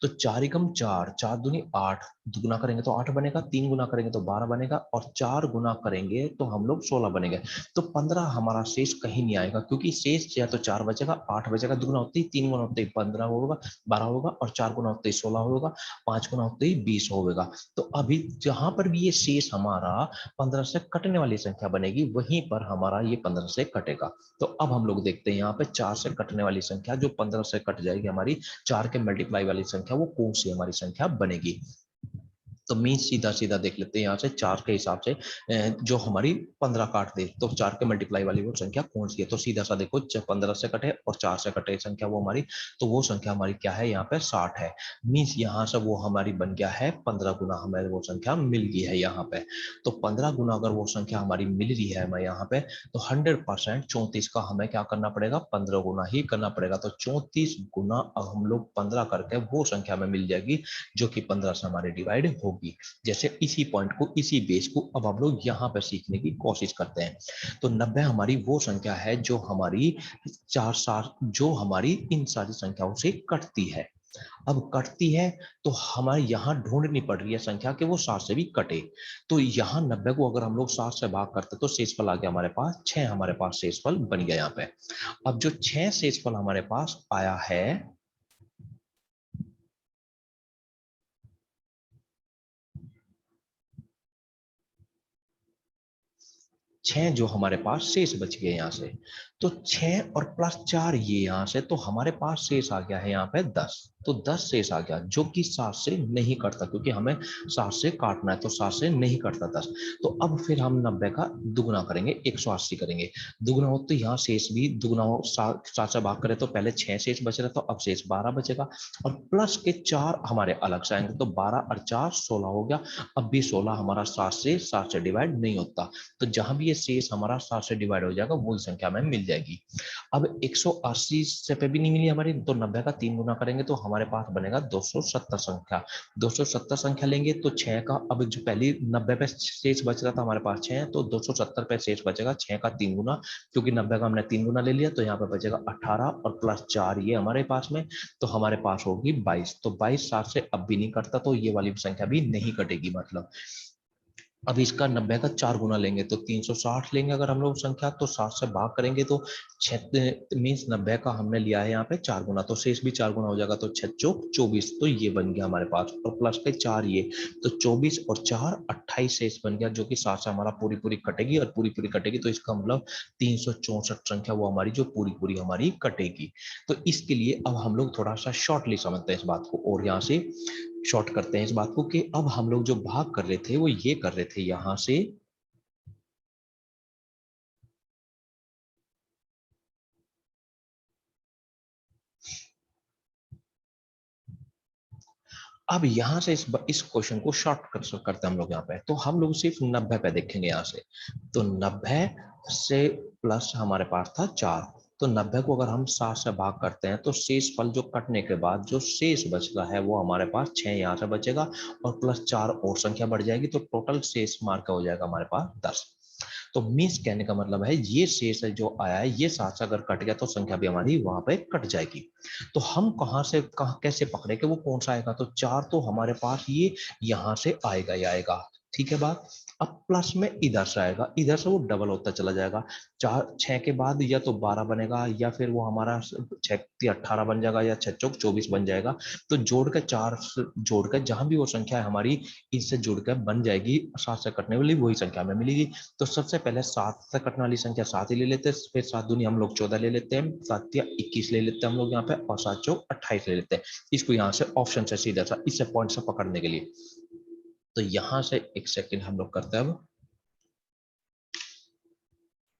तो 4 एकम 4, 4 दूनी 8, दुगुना करेंगे तो 8 बनेगा, 3 गुना करेंगे तो 12 बनेगा, और 4 गुना करेंगे तो हम लोग 16 बनेंगे। तो 15 हमारा शेष कहीं नहीं आएगा, क्योंकि शेष या तो 4 बचेगा, 8 बचेगा, दुगुना होते ही 3 गुना होते ही 15 होगा, 12 होगा, और 4 गुना होते ही 16 होगा, 5 गुना होते ही 20 होगा। तो अभी जहां पर भी ये शेष हमारा 15 से कटने वाली संख्या बनेगी वहीं पर हमारा ये 15 से कटेगा। तो अब हम लोग देखते हैं यहाँ पे 4 से कटने वाली संख्या जो 15 से कट जाएगी हमारी, 4 के मल्टीप्लाई वाली संख्या, वो कौन सी हमारी संख्या बनेगी। तो मीन सीधा सीधा देख लेते हैं यहाँ से 4 के हिसाब से, जो हमारी 15 काट दे, तो 4 के मल्टीप्लाई वाली वो संख्या कौन सी है। तो सीधा सा देखो, 15 से कटे और 4 से कटे संख्या वो हमारी, तो वो संख्या हमारी क्या है यहाँ पे 60 है। मीन्स यहाँ से वो हमारी बन गया है 15 गुना, हमें वो संख्या मिल गई है यहाँ पे। तो 15 गुना अगर वो संख्या हमारी मिल रही है हमें यहाँ पे, तो 100% 34 का हमें क्या करना पड़ेगा, 15 गुना ही करना पड़ेगा। तो 34 गुना अब हम लोग 15 करके वो संख्या में मिल जाएगी जो कि 15 से हमारे डिवाइड होगी। जैसे इसी पॉइंट को, इसी बेस को अब हम लोग यहाँ पर सीखने की कोशिश करते हैं। तो 90 हमारी वो संख्या है जो हमारी 4 जो हमारी इन सारी संख्याओं से कटती है। अब कटती है तो हमारे यहाँ ढूंढनी पड़ रही है संख्या कि वो 7 से भी कटे। तो यहाँ 90 को अगर हम लोग 7 से भाग करते तो शेषफल आ गया हमारे पास 6, हमारे पास शेषफल बन गया यहाँ पे। अब जो 6 शेषफल हमारे पास आया है, 6 जो हमारे पास शेष बच गए यहाँ से, तो 6 और प्लस 4 ये यहाँ से, तो हमारे पास शेष आ गया है यहाँ पे 10। तो 10 शेष आ गया जो कि 7 से नहीं कटता, क्योंकि हमें 7 से काटना है, तो 7 से नहीं कटता 10। तो अब फिर हम 90 का दुगुना करेंगे, 180 करेंगे। दुगुना हो तो यहाँ शेष भी दुगुना हो, 7 से भाग करें तो पहले 6 शेष बच रहा, तो अब शेष 12 बचेगा, और प्लस के 4 हमारे अलग से आएंगे, तो 12 और 4 16 हो गया। अब भी 16 हमारा 7 से डिवाइड नहीं होता, तो जहां भी ये शेष हमारा 7 से डिवाइड हो जाएगा वही संख्या हमें मिल जाएगी। अब 180 से पे भी नहीं मिली हमारी, तो 90 का 3 गुना करेंगे तो हमारे पास बनेगा 270 संख्या। 270 संख्या लेंगे तो 6 का, अब जो पहली 90 पे शेष बच रहा था हमारे पास 6, तो 270 पे शेष बचेगा 6 का 3 गुना, क्योंकि 90 का हमने 3 गुना ले लिया, तो यहाँ पे बचेगा 18 और प्लस 4 ये हमारे पास में, तो हमारे पास होगी 22। तो 22 7 से अब भी नहीं कटता, तो ये वाली संख्या भी नहीं कटेगी। मतलब अब इसका 90 का 4 गुना लेंगे तो 360 लेंगे अगर हम लोग संख्या, तो 7 से भाग करेंगे तो मीन्स 90 का हमने लिया है यहाँ पे 4 गुना, तो शेष भी 4 गुना हो जाएगा, तो 6 चौक 24, तो ये बन गया हमारे पास, और प्लस के 4 ये, तो 24 और 4 28 शेष बन गया, जो कि 7 से हमारा पूरी पूरी कटेगी, और पूरी पूरी कटेगी तो इसका मतलब 364 संख्या वो हमारी जो पूरी पूरी हमारी कटेगी। तो इसके लिए अब हम लोग थोड़ा सा शॉर्टली समझते हैं इस बात को, और यहाँ से शॉर्ट करते हैं इस बात को कि अब हम लोग जो भाग कर रहे थे वो ये कर रहे थे यहां से, अब यहां से इस क्वेश्चन को शॉर्ट करते हैं हम लोग यहाँ पे, तो हम लोग सिर्फ 90 पे देखेंगे यहाँ से। तो 90 से प्लस हमारे पास था 4, तो 90 को अगर हम 7 से भाग करते हैं तो शेष फल जो कटने के बाद जो शेष बच रहा है वो हमारे पास 6 यहाँ से बचेगा, और प्लस 4 और संख्या बढ़ जाएगी, तो टोटल शेष मार का हो जाएगा हमारे पास 10। तो मीन्स कहने का मतलब है ये शेष है जो आया है ये 7 से अगर कट गया तो संख्या भी हमारी वहां पे कट जाएगी। तो हम कहां से कहां कैसे पकड़े कि वो कौन सा आएगा, तो 4 तो हमारे पास ये यहां से आएगा ही आएगा, ठीक है बात। अब प्लस में इधर से आएगा, इधर से वो डबल होता चला जाएगा, 6 के बाद या तो 12 बनेगा, या फिर वो हमारा 6 18 बन जाएगा, या 6 चौक 24 बन जाएगा। तो जोड़ के 4 जोड़ कर जहां भी वो संख्या है हमारी इससे जुड़कर बन जाएगी, 7 से कटने वाली वही संख्या हमें मिलेगी। तो सबसे पहले 7 से कटने वाली संख्या 7 ही ले लेते हैं, फिर 7 दूनी हम लोग 14 ले लेते हैं, 7 या 21 ले लेते हैं हम लोग यहाँ पे, और 7 चौक 28 ले लेते हैं। इसको यहाँ से ऑप्शन से सीधा सा इससे पॉइंट से पकड़ने के लिए, तो यहाँ से एक सेकंड हम लोग करते हैं। अब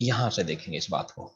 यहाँ से देखेंगे इस बात को,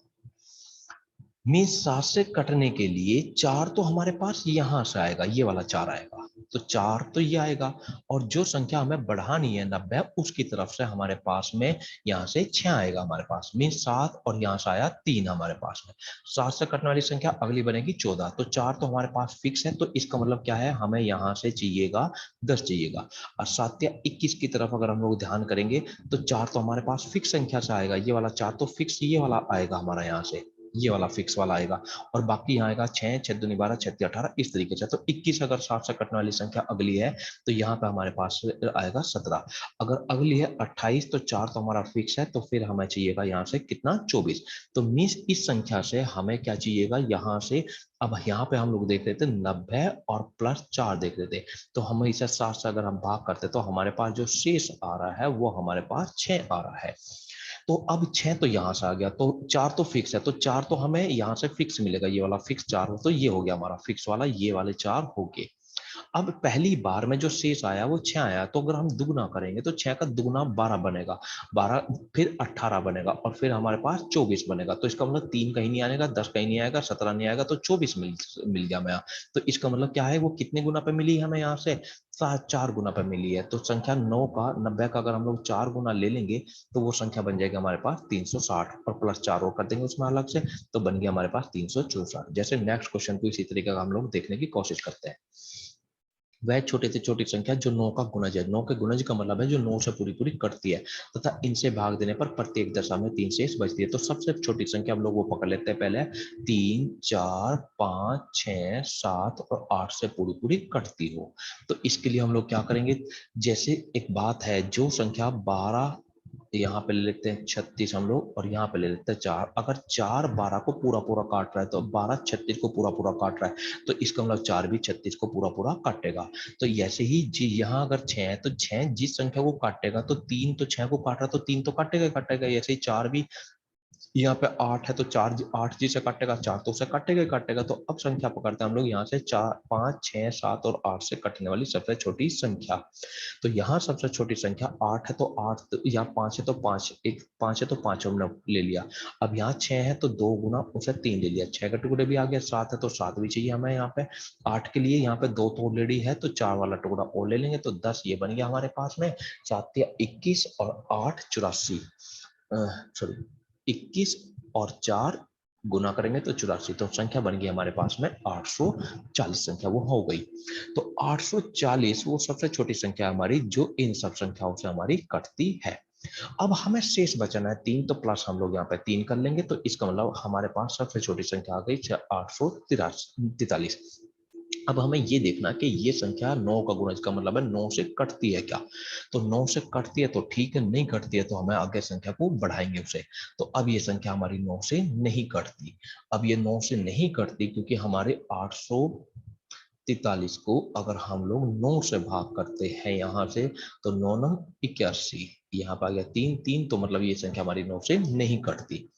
मीन्स 7 से कटने के लिए 4 तो हमारे पास यहां से आएगा, ये वाला 4 आएगा, तो 4 तो ये आएगा, और जो संख्या हमें बढ़ानी है 90 उसकी तरफ से हमारे पास में यहाँ से 6 आएगा हमारे पास, मीन्स 7, और यहाँ से आया 3 हमारे पास में। 7 से कटने वाली संख्या अगली बनेगी 14, तो 4 तो हमारे पास फिक्स है, तो इसका मतलब क्या है हमें यहाँ से चाहिएगा 10 चाहिएगा। और 7 या 21 की तरफ अगर हम लोग ध्यान करेंगे तो 4 तो हमारे पास फिक्स संख्या से आएगा, ये वाला 4 तो फिक्स ये वाला आएगा हमारा यहाँ से, ये वाला फिक्स वाला आएगा, और बाकी यहाँ आएगा 6 6 दूनी 12 6 18 इस तरीके से। तो 21 अगर 7 से कटने वाली संख्या अगली है तो यहाँ पे हमारे पास आएगा 17। अगर अगली है 28 तो 4 तो हमारा फिक्स है, तो फिर हमें चाहिएगा यहाँ से कितना 24। तो मीन्स इस संख्या से हमें क्या चाहिएगा यहाँ से, अब यहाँ पे हम लोग देख रहे थे 90 और प्लस 4 देख रहे थे, तो हम इसे 7 से अगर हम भाग करते तो हमारे पास जो शेष आ रहा है वो हमारे पास 6 आ रहा है। तो अब 6 तो यहां से आ गया, तो 4 तो फिक्स है, तो 4 तो हमें यहां से फिक्स मिलेगा, ये वाला फिक्स 4 हो, तो ये हो गया हमारा फिक्स वाला, ये वाले 4 हो गए। अब पहली बार में जो शेष आया वो 6 आया, तो अगर हम दुगुना करेंगे तो 6 का दुगुना 12 बनेगा, 12 फिर 18 बनेगा, और फिर हमारे पास 24 बनेगा। तो इसका मतलब 3 कहीं नहीं आएगा, 10 कहीं नहीं आएगा, 17 नहीं आएगा, तो 24 मिल गया हमें। तो इसका मतलब क्या है, वो कितने गुना पे मिली हमें यहाँ से, 4 गुना पे मिली है। तो संख्या 9 का 90 का अगर हम लोग 4 गुना ले लेंगे तो वो संख्या बन जाएगी हमारे पास 360, और प्लस 4 और कर देंगे उसमें अलग से, तो बन गया हमारे पास 364। जैसे नेक्स्ट क्वेश्चन को इसी तरीके का हम लोग देखने की कोशिश करते हैं। वह छोटे से छोटी संख्या जो 9 का गुणज है। 9 के गुणज का मतलब है जो 9 से पूरी पूरी कटती है तथा इनसे भाग देने पर प्रत्येक दशा में 3 शेष बचती है। तो सबसे छोटी संख्या हम लोग वो पकड़ लेते हैं पहले, 3, 4, 5, 6, 7 और 8 से पूरी पूरी कटती हो। तो इसके लिए हम लोग क्या करेंगे, जैसे एक बात है, जो संख्या 12 यहाँ पे ले लेते हैं 36 हम लोग, और यहाँ पे ले लेते हैं 4। अगर 4 12 को पूरा पूरा काट रहा है तो 12 36 को पूरा पूरा काट रहा है, तो इसका मतलब 4 भी 36 को पूरा पूरा काटेगा। तो ऐसे ही जी यहाँ अगर 6 है तो 6 जिस संख्या को काटेगा, तो 3 तो 6 को काट रहा, तो 3 तो काटेगा ही काटेगा। ऐसे ही 4 भी, यहाँ पे 8 है तो 4 8 जी से काटेगा, 4 तो उसे काटेगा ही काटेगा। तो अब संख्या पकड़ते हैं हम लोग यहाँ से 4 5 6 7 और 8 से कटने वाली सबसे छोटी संख्या। तो यहाँ सबसे छोटी संख्या 8 है तो 8, तो यहाँ 5 है तो 5, एक 5 है तो 5 हमने ले लिया। अब यहाँ 6 है तो 2 गुना उसे 3 ले लिया, 6 का टुकड़े भी आ गया। 7 है तो 7 भी चाहिए हमें यहाँ पे। 8 के लिए यहाँ पे 2 तो ऑलरेडी है, तो 4 वाला टुकड़ा और ले लेंगे, तो 10 ये बन गया हमारे पास में। 7 या 21 और 8 84, सॉरी 21 और 4 गुना करेंगे तो 84, तो संख्या बन गई हमारे पास में 840 संख्या वो हो गई। तो 840 वो सबसे छोटी संख्या हमारी जो इन सब संख्याओं से हमारी कटती है। अब हमें शेष बचना है 3, तो प्लस हम लोग यहाँ पे 3 कर लेंगे, तो इसका मतलब हमारे पास सबसे छोटी संख्या आ गई 843। अब हमें ये देखना कि ये संख्या 9 का गुणज का मतलब है 9 से कटती है क्या। तो 9 से कटती है तो ठीक है, नहीं कटती है तो हमें आगे संख्या को बढ़ाएंगे उसे। तो अब ये संख्या हमारी 9 से नहीं कटती। अब ये 9 से नहीं कटती क्योंकि हमारे 843 को अगर हम लोग 9 से भाग करते हैं यहाँ से, तो 9 9 81, यहाँ पर आ गया 3 3, तो मतलब ये संख्या हमारी 9 से नहीं कटती।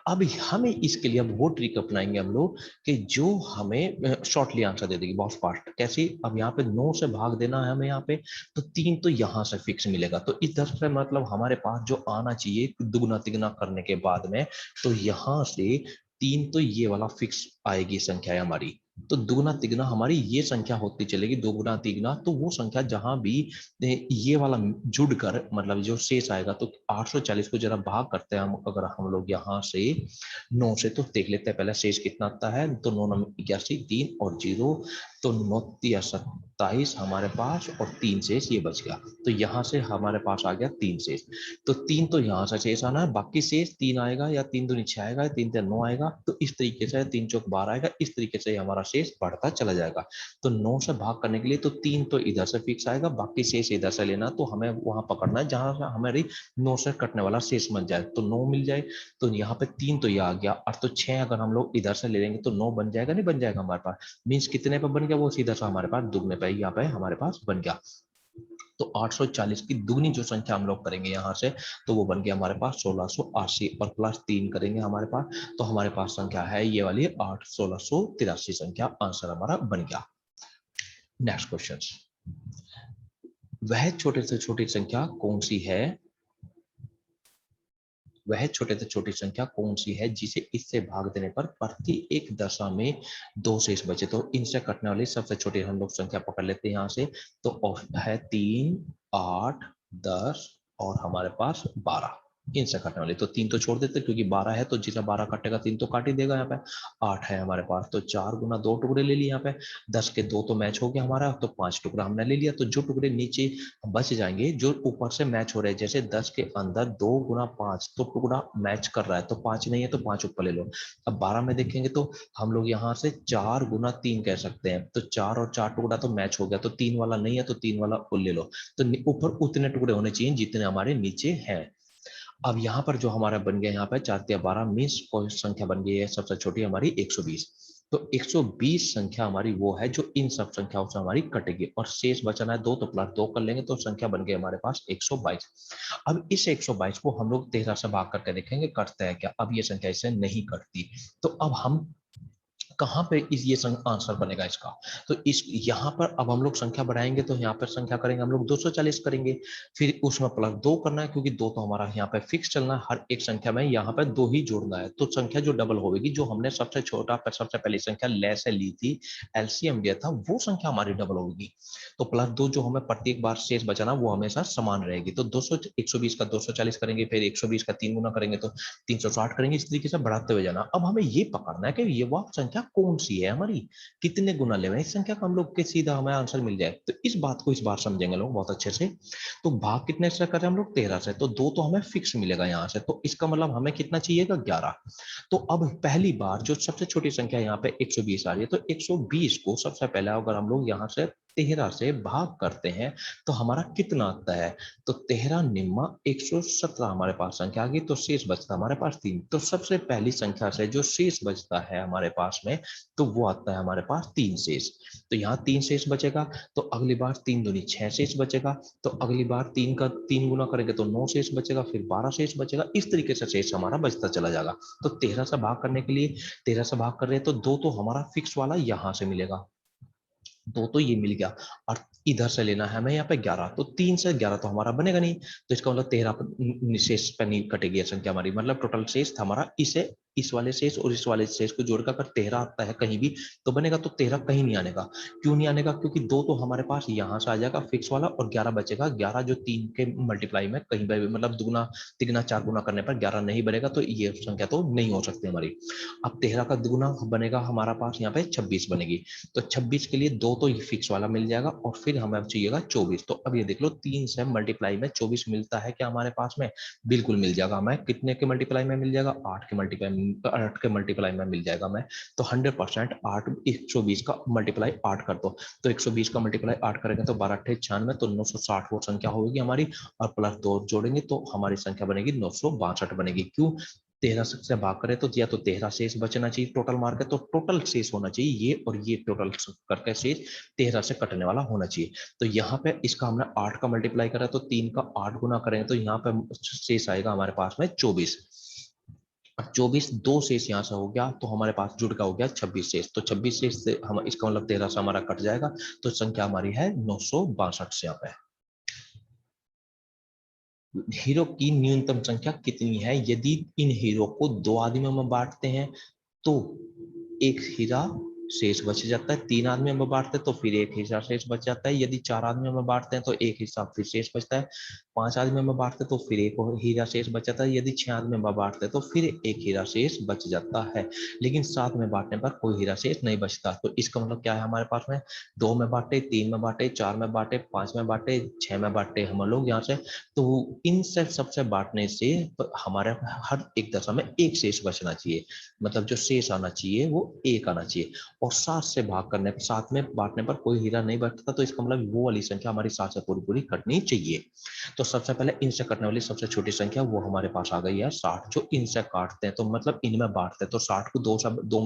अब हमें इसके लिए अब वो ट्रिक अपनाएंगे हम लोग कि जो हमें शॉर्टली आंसर दे देगी बहुत फास्ट। कैसे, अब यहाँ पे 9 से भाग देना है हमें यहाँ पे, तो 3 तो यहाँ से फिक्स मिलेगा, तो इधर से मतलब हमारे पास जो आना चाहिए दुगुना तिगुना करने के बाद में, तो यहाँ से 3 तो ये वाला फिक्स आएगी संख्या है हमारी। तो दुगुना तिगुना हमारी ये संख्या होती चलेगी, दोगुना तिगुना, तो वो संख्या जहां भी ये वाला जुड़कर मतलब जो शेष आएगा, तो 840 को जरा भाग करते हैं हम, अगर हम लोग यहाँ से 9 से, तो देख लेते हैं पहले शेष कितना आता है। तो 9 9 81, 3 और 0, तो 9 या 27 हमारे पास, और 3 शेष ये बच गया। तो यहाँ से हमारे पास आ गया 3 शेष। तो 3 तो यहाँ से शेष आना है, बाकी शेष 3 आएगा, या 3 दूनी 6 आएगा, 3 3 9 आएगा। तो इस तरीके से 3 चौक 12 आएगा, इस तरीके से हमारा शेष बढ़ता चला जाएगा। तो 9 से भाग करने के लिए तो 3 तो इधर से फिक्स आएगा, बाकी शेष इधर से लेना, तो हमें वहां पकड़ना है जहां से हमारी 9 से कटने वाला शेष बन जाए, तो 9 मिल जाए। तो यहाँ पे 3 तो ये आ गया, और तो 6 अगर हम लोग इधर से ले लेंगे तो 9 बन जाएगा, नहीं बन जाएगा हमारे पास, मीन्स कितने पे बन गया वो, सीधा सा हमारे पास दुगने पे यहाँ पे हमारे पास बन गया। तो 840 की दुगनी जो संख्या हम लोग करेंगे यहाँ से, तो वो बन गया हमारे पास 1680, और प्लस 3 करेंगे हमारे पास, तो हमारे पास संख्या है ये वाली 1683 संख्या, आंसर हमारा बन गया। नेक्स्ट क्वेश्चन, वह छोटे से छोटी संख्या कौन सी है, वह छोटे से छोटी संख्या कौन सी है जिसे इससे भाग देने पर प्रति एक दशा में 2 शेष बचे। तो इनसे कटने वाली सबसे छोटी हम लोग संख्या पकड़ लेते हैं यहाँ से, तो है 3 8 10 और हमारे पास 12, इनसे कटने वाली। तो 3 तो छोड़ देते क्योंकि 12 है, तो जिसे 12 काटेगा 3 तो काट ही देगा। यहाँ पे 8 है हमारे पास, तो 4 गुना 2 टुकड़े ले लिए यहाँ पे, 10 के 2 तो मैच हो गया हमारा, तो 5 टुकड़ा हमने ले लिया। तो जो टुकड़े नीचे बच जाएंगे जो ऊपर से मैच हो रहे हैं, जैसे 10 के अंदर 2 गुना 5, तो टुकड़ा मैच कर रहा है, तो 5 नहीं है तो 5 ऊपर ले लो। अब 12 में देखेंगे तो हम लोग यहाँ से 4 गुना 3 कह सकते हैं, तो 4 और 4 टुकड़ा तो मैच हो गया, तो 3 वाला नहीं है तो 3 वाला ले लो। तो ऊपर उतने टुकड़े होने चाहिए जितने हमारे नीचे हैं। अब यहाँ पर जो हमारा बन गया यहाँ पे 4 या 12 मीन्स कोई संख्या बन गई है सबसे छोटी हमारी 120। तो 120 संख्या हमारी वो है जो इन सब संख्याओं से हमारी कटेगी, और शेष बचना है 2, तो प्लस 2 कर लेंगे, तो संख्या बन गई हमारे पास 122। अब इस 122 को हम लोग 13 से भाग करके देखेंगे कटता है क्या। अब ये संख्या इससे नहीं कटती, तो अब हम कहाँ पे इस ये आंसर बनेगा इसका। तो इस यहाँ पर अब हम लोग संख्या बढ़ाएंगे, तो यहाँ पर संख्या करेंगे हम लोग 240 करेंगे, फिर उसमें प्लस 2 करना है क्योंकि 2 तो हमारा यहाँ पे फिक्स चलना है, हर एक संख्या में यहाँ पे 2 ही जोड़ना है। तो संख्या जो डबल होगी, जो हमने सबसे छोटा सबसे पहली संख्या ले से ली थी, एलसीएम लिया था, वो संख्या हमारी डबल होगी। तो प्लस 2 जो हमें प्रत्येक बार शेष बचाना वो हमेशा समान रहेगी। तो 200 120 का 240 करेंगे, फिर 120 का 3 गुना करेंगे तो 360 करेंगे, इस तरीके से बढ़ाते हुए जाना। अब हमें ये पकड़ना है कि ये वह संख्या कौन सी है हमारी, कितने गुना ले इस संख्या का हम लोग के सीधा हमें आंसर मिल जाए। तो इस बात को इस बार समझेंगे लोग बहुत अच्छे से। तो भाग कितने से कर रहे हैं हम लोग, 13 से, तो 2 तो हमें फिक्स मिलेगा यहाँ से, तो इसका मतलब हमें कितना चाहिएगा, 11। तो अब पहली बार जो सबसे छोटी संख्या यहाँ पे 120 आ रही है, तो 120 को सबसे पहले अगर हम लोग यहाँ से 13 से भाग करते हैं तो हमारा कितना आता है, तो 13 निम्मा 117 हमारे पास संख्या आ गई, तो शेष बचता हमारे पास 3। तो सबसे पहली संख्या से जो शेष बचता है हमारे पास में, तो वो आता है हमारे पास 3 शेष। तो यहाँ 3 शेष बचेगा, तो अगली बार 3 दूनी 6 शेष बचेगा, तो अगली बार 3 का 3 गुना करेंगे तो 9 शेष बचेगा, फिर 12 शेष बचेगा, इस तरीके से शेष हमारा बचता चला जाएगा। तो 13 से भाग करने के लिए 13 से भाग कर रहे हैं, तो 2 तो हमारा फिक्स वाला यहां से मिलेगा, 2 तो ये मिल गया, और इधर से लेना है हमें यहाँ पे 11, तो 3 से 11 तो हमारा बनेगा नहीं, तो इसका मतलब 13 शेष पे नहीं कटेगी संख्या हमारी, मतलब टोटल शेष था हमारा, इसे इस वाले शेष और इस वाले शेष को जोड़कर अगर 13 आता है कहीं भी तो बनेगा, तो 13 कहीं नहीं आने का। क्यों नहीं आने का, क्योंकि 2 तो हमारे पास यहाँ से आ जाएगा फिक्स वाला, और 11 बचेगा, 11 जो 3 के मल्टीप्लाई में कहीं पर मतलब दुगुना तिगुना चार गुना करने पर 11 नहीं बनेगा, तो ये संख्या तो नहीं हो सकती हमारी। अब 13 का दुगुना बनेगा हमारा पास यहाँ पे 26 बनेगी, तो 26 के लिए 2 तो फिक्स वाला मिल जाएगा, और फिर हमें अब चाहिएगा 24। तो अब ये देख लो 3 से मल्टीप्लाई में 24 मिलता है क्या हमारे पास में, बिल्कुल मिल जाएगा हमें, कितने के मल्टीप्लाई में मिल जाएगा, 8 के मल्टीप्लाई में मिल जाएगा हमें। तो 100% 8 120 का मल्टीप्लाई 8 कर दो, तो 120 का मल्टीप्लाई 8 करेंगे तो 12 8 96, तो 960 वो संख्या होगी हमारी, और प्लस 2 जोड़ेंगे तो हमारी संख्या बनेगी 962 बनेगी। क्यों, 13 से भाग करें तो या तो 13 शेष बचना चाहिए टोटल मार के, तो टोटल शेष होना चाहिए ये, और ये टोटल करके शेष 13 से कटने वाला होना चाहिए। तो यहाँ पे इसका हमने 8 का मल्टीप्लाई करा, तो 3 का 8 गुना करेंगे तो यहाँ पे शेष आएगा हमारे पास में 24, और 24 दो शेष यहाँ से हो गया, तो हमारे पास जुड़ का हो गया 26 शेष, तो 26 शेष से हम इसका मतलब 13 से हमारा कट जाएगा, तो संख्या हमारी है 962 से यहाँ पे। हीरो की न्यूनतम संख्या कितनी है, यदि इन हीरो को 2 आदमियों में बांटते हैं तो एक हीरा शेष बच जाता है, 3 आदमियों में बांटते हैं तो फिर एक हिस्सा शेष बच जाता है, यदि 4 आदमियों में बांटते हैं तो एक हिस्सा फिर शेष बचता है, 5 आदमियों में बांटते तो फिर एक हीरा शेष बच जाता है, यदि 6 आदमियों में बांटते तो फिर एक हीरा शेष बच जाता है, लेकिन 7 में बांटने पर कोई हीरा शेष नहीं बचता। तो इसका मतलब क्या है हमारे पास में, 2 में बांटे, 3 में बांटे, 4 में बांटे, 5 में बांटे, 6 में बांटे हम लोग यहाँ से, तो इन सबसे बांटने से हमारे हर एक दशा में एक शेष बचना चाहिए, मतलब जो शेष आना चाहिए वो एक आना चाहिए, और 7 से भाग करने पर 7 में बांटने पर कोई हीरा नहीं बचता, तो इसका मतलब वो वाली संख्या हमारी 7 से पूरी पूरी कटनी चाहिए। तो सबसे पहले इनसे कटने वाली सबसे छोटी संख्या वो हमारे पास आ गई है 60, जो इनसे काटते हैं तो मतलब इनमें बांटते हैं, तो 60 को 2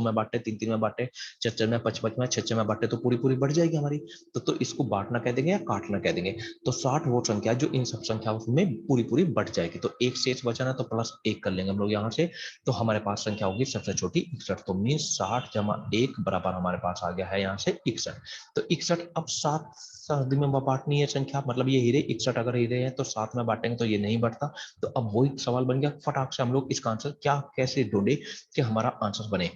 में बांटे, 3 में बांटे, 4 में, 5 में, 6 में बांटे, तो पूरी पूरी बढ़ जाएगी हमारी, तो इसको बांटना कह देंगे या काटना कह देंगे। तो 60 वो संख्या जो इन सब संख्याओं में पूरी पूरी बढ़ जाएगी, तो एक शेष बचाना तो प्लस 1 कर लेंगे हम लोग यहाँ से, तो हमारे पास संख्या होगी सबसे छोटी 61, तो मीन 60 जमा 1 बराबर हमारे पास आ गया है यहाँ से 61। तो 61 अब 7 शादी में बांटनी है संख्या, मतलब ये हीरे 61 अगर हीरे हैं तो 7 में बांटेंगे तो ये नहीं बढ़ता, तो अब वही सवाल बन गया, फटाक से हम लोग इसका आंसर क्या कैसे ढूंढे कि हमारा आंसर बने।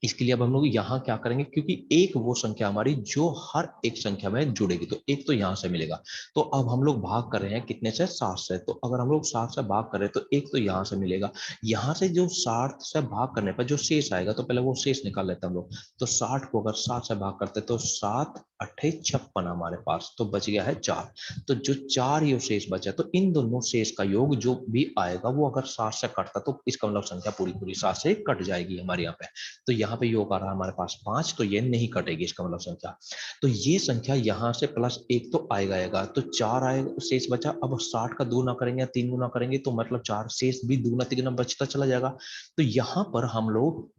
इसके लिए अब हम लोग यहाँ क्या करेंगे, क्योंकि एक वो संख्या हमारी जो हर एक संख्या में जुड़ेगी, तो एक तो यहाँ से मिलेगा, तो अब हम लोग भाग कर रहे हैं कितने से, 7 से, तो अगर हम लोग 7 से भाग कर रहे हैं तो एक तो यहाँ से मिलेगा, यहाँ से जो 60 से भाग करने पर जो शेष आएगा तो पहले वो शेष निकाल लेते हैं हम लोग, तो 60 को अगर 7 से भाग करते तो 7 अट्ठे 56 हमारे पास, तो बच गया है 4, तो जो 4 ये शेष बचा, तो इन दोनों शेष का योग जो भी आएगा वो अगर 7 से कटता तो इसका मतलब संख्या पूरी पूरी 7 से कट जाएगी हमारे यहाँ पे, तो यहाँ पे योग आ रहा है हमारे पास 5, तो ये नहीं कटेगी इसका मतलब संख्या, तो ये संख्या यहाँ से प्लस 1 तो आएगा, तो 4 आएगा शेष बचा, अब 60 का 2 गुना करेंगे या 3 गुना करेंगे तो मतलब 4 शेष भी 2 गुना 3 गुना बचता चला जाएगा, तो यहाँ पर हम लोग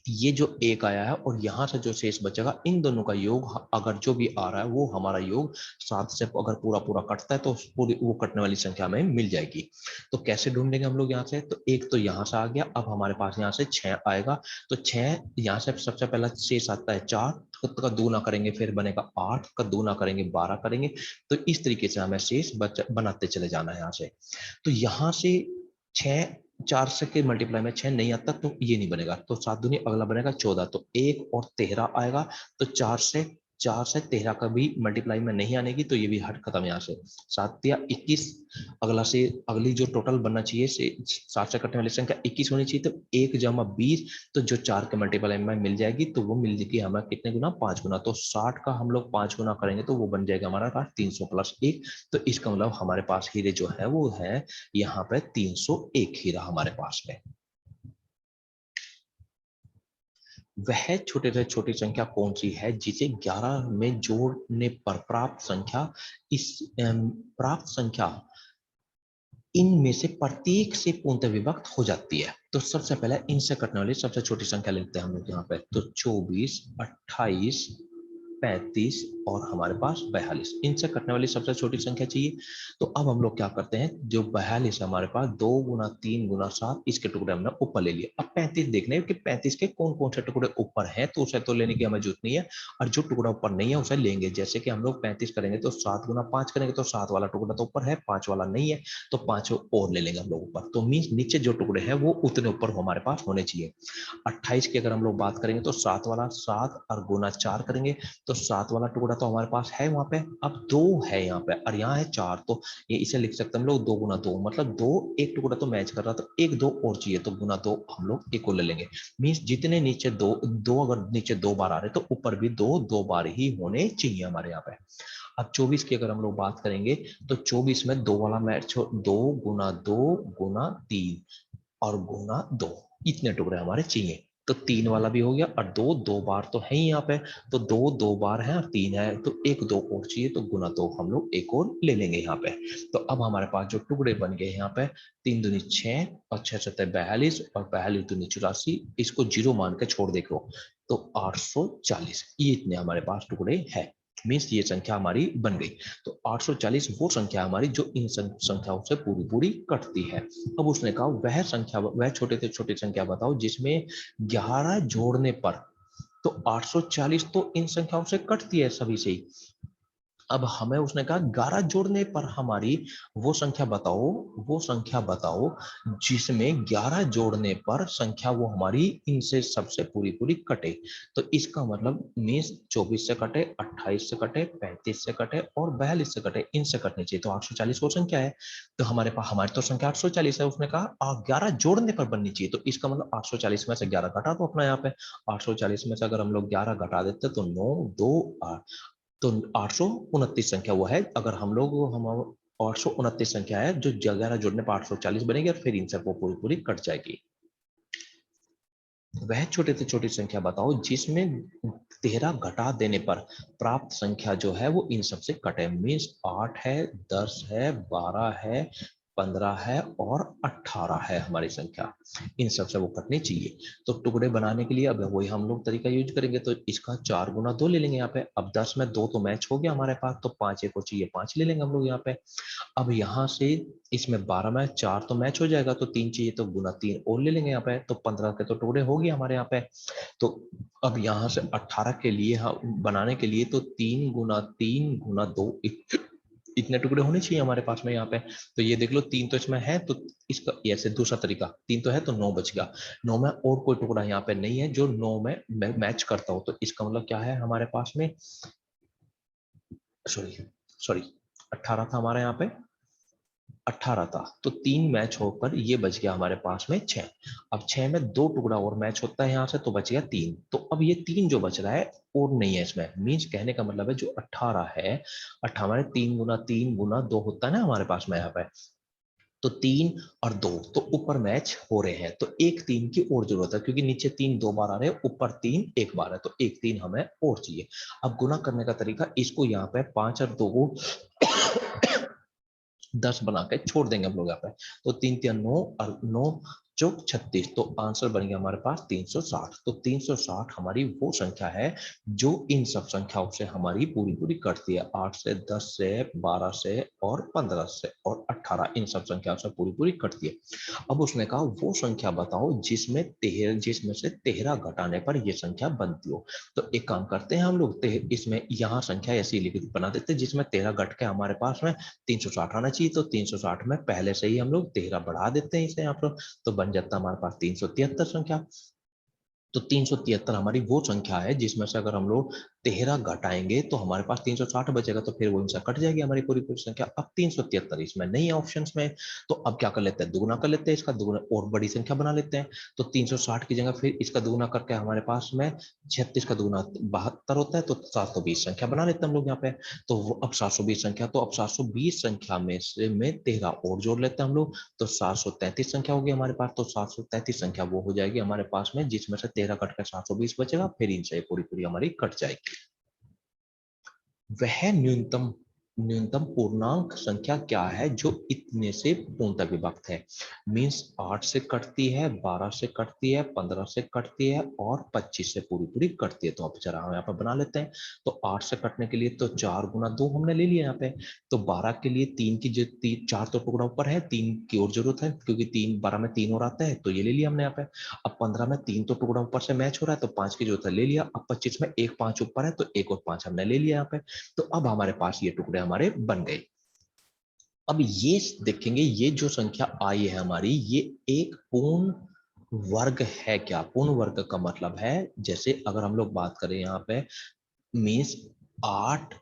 ये जो एक आया है और यहां से जो शेष बचेगा इन दोनों का योग अगर जो भी आ रहा है वो हमारा योग 7 से अगर पूरा पूरा कटता है तो पूरी वो कटने वाली संख्या में मिल जाएगी। तो कैसे ढूंढेंगे हम लोग यहाँ से, तो एक तो यहाँ से आ गया, अब हमारे पास यहाँ से 6 आएगा, तो 6 यहाँ से सबसे पहला शेष आता है 4 का 2 ना करेंगे फिर बनेगा 8 का 2 ना करेंगे 12 करेंगे, तो इस तरीके से हमें शेष बनाते चले जाना है यहाँ से। तो यहाँ से 6 4 से के मल्टीप्लाई में 6 नहीं आता तो ये नहीं बनेगा, तो 7 दूनी अगला बनेगा 14, तो 1 और 13 आएगा, तो 4 से 4 से 13 का भी मल्टीप्लाई में नहीं आने की, तो ये भी हट खत्म यहाँ से। 7 या 21, अगला से अगली जो टोटल बनना चाहिए से 7 से कटने वाली संख्या 21 होनी चाहिए, तो 1 जमा 20, तो जो 4 के मल्टीप्लाई में मिल जाएगी तो वो मिल जाएगी हमें कितने गुना, 5 गुना। तो 60 का हम लोग 5 गुना करेंगे तो वो बन जाएगा हमारा पास 300 प्लस 1। तो इसका मतलब हमारे पास हीरे जो है वो है यहाँ पे 301 हीरा हमारे पास में। वह छोटे से छोटी संख्या कौन सी है जिसे 11 में जोड़ने पर प्राप्त संख्या इनमें से प्रत्येक से पूर्णतः विभक्त हो जाती है। तो सबसे पहले इनसे कटने वाली सबसे छोटी संख्या लेते हैं हम लोग यहाँ पे। तो 24, 28, 35 और हमारे पास 42, इनसे कटने वाली सबसे छोटी संख्या चाहिए। तो अब हम लोग क्या करते हैं, जो 42 है हमारे पास 2 गुना 3 गुना 7, इसके टुकड़े हमने ऊपर ले लिए। अब 35 देखने हैं कि 35 के कौन कौन से टुकड़े ऊपर हैं, तो उसे तो लेने की हमें जरूरत नहीं है, और जो टुकड़ा ऊपर नहीं है उसे लेंगे। जैसे कि हम लोग 35 करेंगे तो 7 गुना 5 करेंगे तो 7 वाला टुकड़ा तो ऊपर है, 5 वाला नहीं है, तो 5 और ले लेंगे हम लोग ऊपर। तो मीन्स नीचे जो टुकड़े हैं वो उतने ऊपर हमारे पास होने चाहिए। 28 की अगर हम लोग बात करेंगे तो 7 वाला 7 और गुना 4 करेंगे तो 7 वाला टुकड़ा तो हमारे पास है वहां पे, अब 2 है यहाँ पे और यहाँ है 4, तो ये इसे लिख सकते हैं हम लोग 2 गुना 2, मतलब 2, एक टुकड़ा तो मैच कर रहा, तो 1 2 और चाहिए, तो गुना 2 हम लोग एक और ले लेंगे। मीन्स जितने नीचे दो अगर नीचे 2 बार आ रहे तो ऊपर भी 2 बार ही होने चाहिए हमारे यहाँ पे। अब 24 की अगर हम लोग बात करेंगे तो 24 में 2 वाला मैच 2 गुना 3 और गुना 2, इतने टुकड़े हमारे चाहिए। तो 3 वाला भी हो गया और 2 बार तो है ही यहाँ पे, तो 2 बार है और 3 है, तो 1 2 और चाहिए, तो गुना 2 हम लोग एक और ले लेंगे यहाँ पे। तो अब हमारे पास जो टुकड़े बन गए यहाँ पे 3 दूनी 6 और 6 7 42 और 42 दूनी 84, इसको 0 मान के छोड़ देखो तो 840, ये इतने हमारे पास टुकड़े हैं। मीन्स ये संख्या हमारी बन गई। तो 840 वो संख्या हमारी जो इन संख्याओं से पूरी पूरी कटती है। अब उसने कहा वह छोटे से छोटी संख्या बताओ जिसमें 11 जोड़ने पर, तो 840 तो इन संख्याओं से कटती है सभी से ही। अब हमें उसने कहा 11 जोड़ने पर हमारी वो संख्या बताओ जिसमें 11 जोड़ने पर संख्या वो हमारी इनसे सबसे पूरी पूरी कटे। तो इसका मतलब मीन्स 24 से कटे, 28 से कटे, 35 से कटे और 42 से कटे, इनसे कटनी चाहिए। तो 840 वो संख्या है, तो हमारी तो संख्या 840 है। उसने कहा 11 जोड़ने पर बननी चाहिए, तो इसका मतलब 840 में से 11 घटा दो अपना। यहाँ पे 840 में से अगर हम लोग 11 घटा देते तो 9 2 8, तो 829 संख्या वो है। अगर हम 829 संख्या है जो 11 जोड़ने पर 840 बनेगी और फिर इनसे वो पूरी पूरी कट जाएगी। वह छोटे से छोटी संख्या बताओ जिसमें 13 घटा देने पर प्राप्त संख्या जो है वो इन सबसे कटे। मीन्स 8 है, 10 है, 12 है, 15 है और 18 है हमारी संख्या, इन सबसे वो कटनी चाहिए। तो टुकड़े बनाने के लिए अब वही हम लोग तरीका यूज करेंगे, तो इसका 4 गुना 2 ले लेंगे यहाँ पे। अब 10 में 2 तो मैच हो गया हमारे पास, तो 5 एक को चाहिए, 5 ले लेंगे हम लोग यहाँ पे। अब यहाँ से इसमें 12 में 4 तो मैच हो जाएगा, तो 3 चाहिए, तो गुना 3 और ले लेंगे यहाँ पे, तो 15 के तो टुकड़े हो गए हमारे यहाँ पे। तो अब यहाँ से 18 के लिए बनाने के लिए तो 3 गुना 2 इतने टुकड़े होने चाहिए हमारे पास में यहाँ पे। तो ये देख लो 3 तो इसमें है, तो इसका ऐसे दूसरा तरीका 3 तो है तो 9 बच गया। 9 में और कोई टुकड़ा यहाँ पे नहीं है जो 9 में मैच करता हो, तो इसका मतलब क्या है हमारे पास में, सॉरी सॉरी 18 था हमारे यहाँ पे, 18 था, तो 3 मैच होकर ये बच गया हमारे पास में 6। अब 6 में 2 टुकड़ा और मैच होता है यहाँ से, तो बच गया 3। तो अब ये 3 जो बच रहा है और नहीं है इसमें। मीन्स कहने का मतलब है जो 18 है, 18 में 3 गुना 2 होता है ना हमारे पास में यहाँ पे, तो 3 और 2 तो ऊपर मैच हो रहे हैं, तो एक 3 की और जरूरत है, क्योंकि नीचे 3 2 बार आ रहे हैं, ऊपर 3 एक बार है, तो एक 3 हमें और चाहिए। अब गुना करने का तरीका, इसको यहाँ पे 5 और 2 को 10 बना के छोड़ देंगे हम लोग यहाँ पे, तो 3 3 9 और 9 चौक 36, तो आंसर बन गया हमारे पास 360। तो 360 हमारी वो संख्या है जो इन सब संख्याओं से हमारी पूरी पूरी कटती है। 8 से, 10 से, 12 से और 15 से और 18, इन सब संख्याओं से पूरी पूरी कटती है। अब उसने कहा वो संख्या बताओ जिसमें से 13 घटाने पर ये संख्या बनती हो। तो एक काम करते हैं हम लोग, इसमें यहाँ संख्या ऐसी लिख बना देते हैं जिसमें 13 घट के हमारे पास में 360 आना चाहिए। तो 360 में पहले से ही हम लोग 13 बढ़ा देते हैं इसे यहाँ पर, तो बन जाता है हमारे पास 373 संख्या। तो 373 हमारी वो संख्या है जिसमें से अगर हम लोग 13 घटाएंगे तो हमारे पास 360 बचेगा, तो फिर वो इनसे कट जाएगी हमारी पूरी पूरी संख्या। अब 373 इसमें नहीं है ऑप्शंस में, तो अब क्या कर लेते हैं, दुगुना कर लेते हैं, इसका दुगुना और बड़ी संख्या बना लेते हैं। तो 360 की जगह फिर इसका दुगुना करके हमारे पास में 36 का दुगुना 72 होता है, तो 720 संख्या बना लेते हैं हम लोग यहाँ पे। तो अब 720 संख्या, तो अब 720 संख्या में से में 13 और जोड़ लेते हैं हम लोग, तो 733 संख्या होगी हमारे पास। तो 733 संख्या वो हो जाएगी हमारे पास में जिसमें से 13 कट कर 720 बचेगा, फिर इनसे पूरी पूरी हमारी कट जाएगी। वह न्यूनतम न्यूनतम पूर्णांक संख्या क्या है जो इतने से पूर्णतः विभक्त है? मीन्स 8 से कटती है, 12 से कटती है, 15 से कटती है और 25 से पूरी पूरी कटती है। तो अब जरा हम यहाँ पर बना लेते हैं। तो 8 से कटने के लिए तो 4 गुना 2 हमने ले लिया यहाँ पे। तो 12 के लिए 3 की जो 4 तो टुकड़ा ऊपर है, 3 की और जरूरत है क्योंकि 3 12 में 3 और आता है, तो ये ले लिया हमने यहाँ पे। अब 15 में 3 तो टुकड़ा ऊपर से मैच हो रहा है, तो 5 की जरूरत है, ले लिया। अब 25 में एक 5 ऊपर है, तो एक और 5 हमने ले लिया यहाँ पे। तो अब हमारे पास ये टुकड़े हमारे बन गए। अब ये देखेंगे, ये जो संख्या आई है हमारी, ये एक पूर्ण वर्ग है क्या? पूर्ण वर्ग का मतलब है, जैसे अगर हम लोग बात करें यहाँ पे, मीन्स 8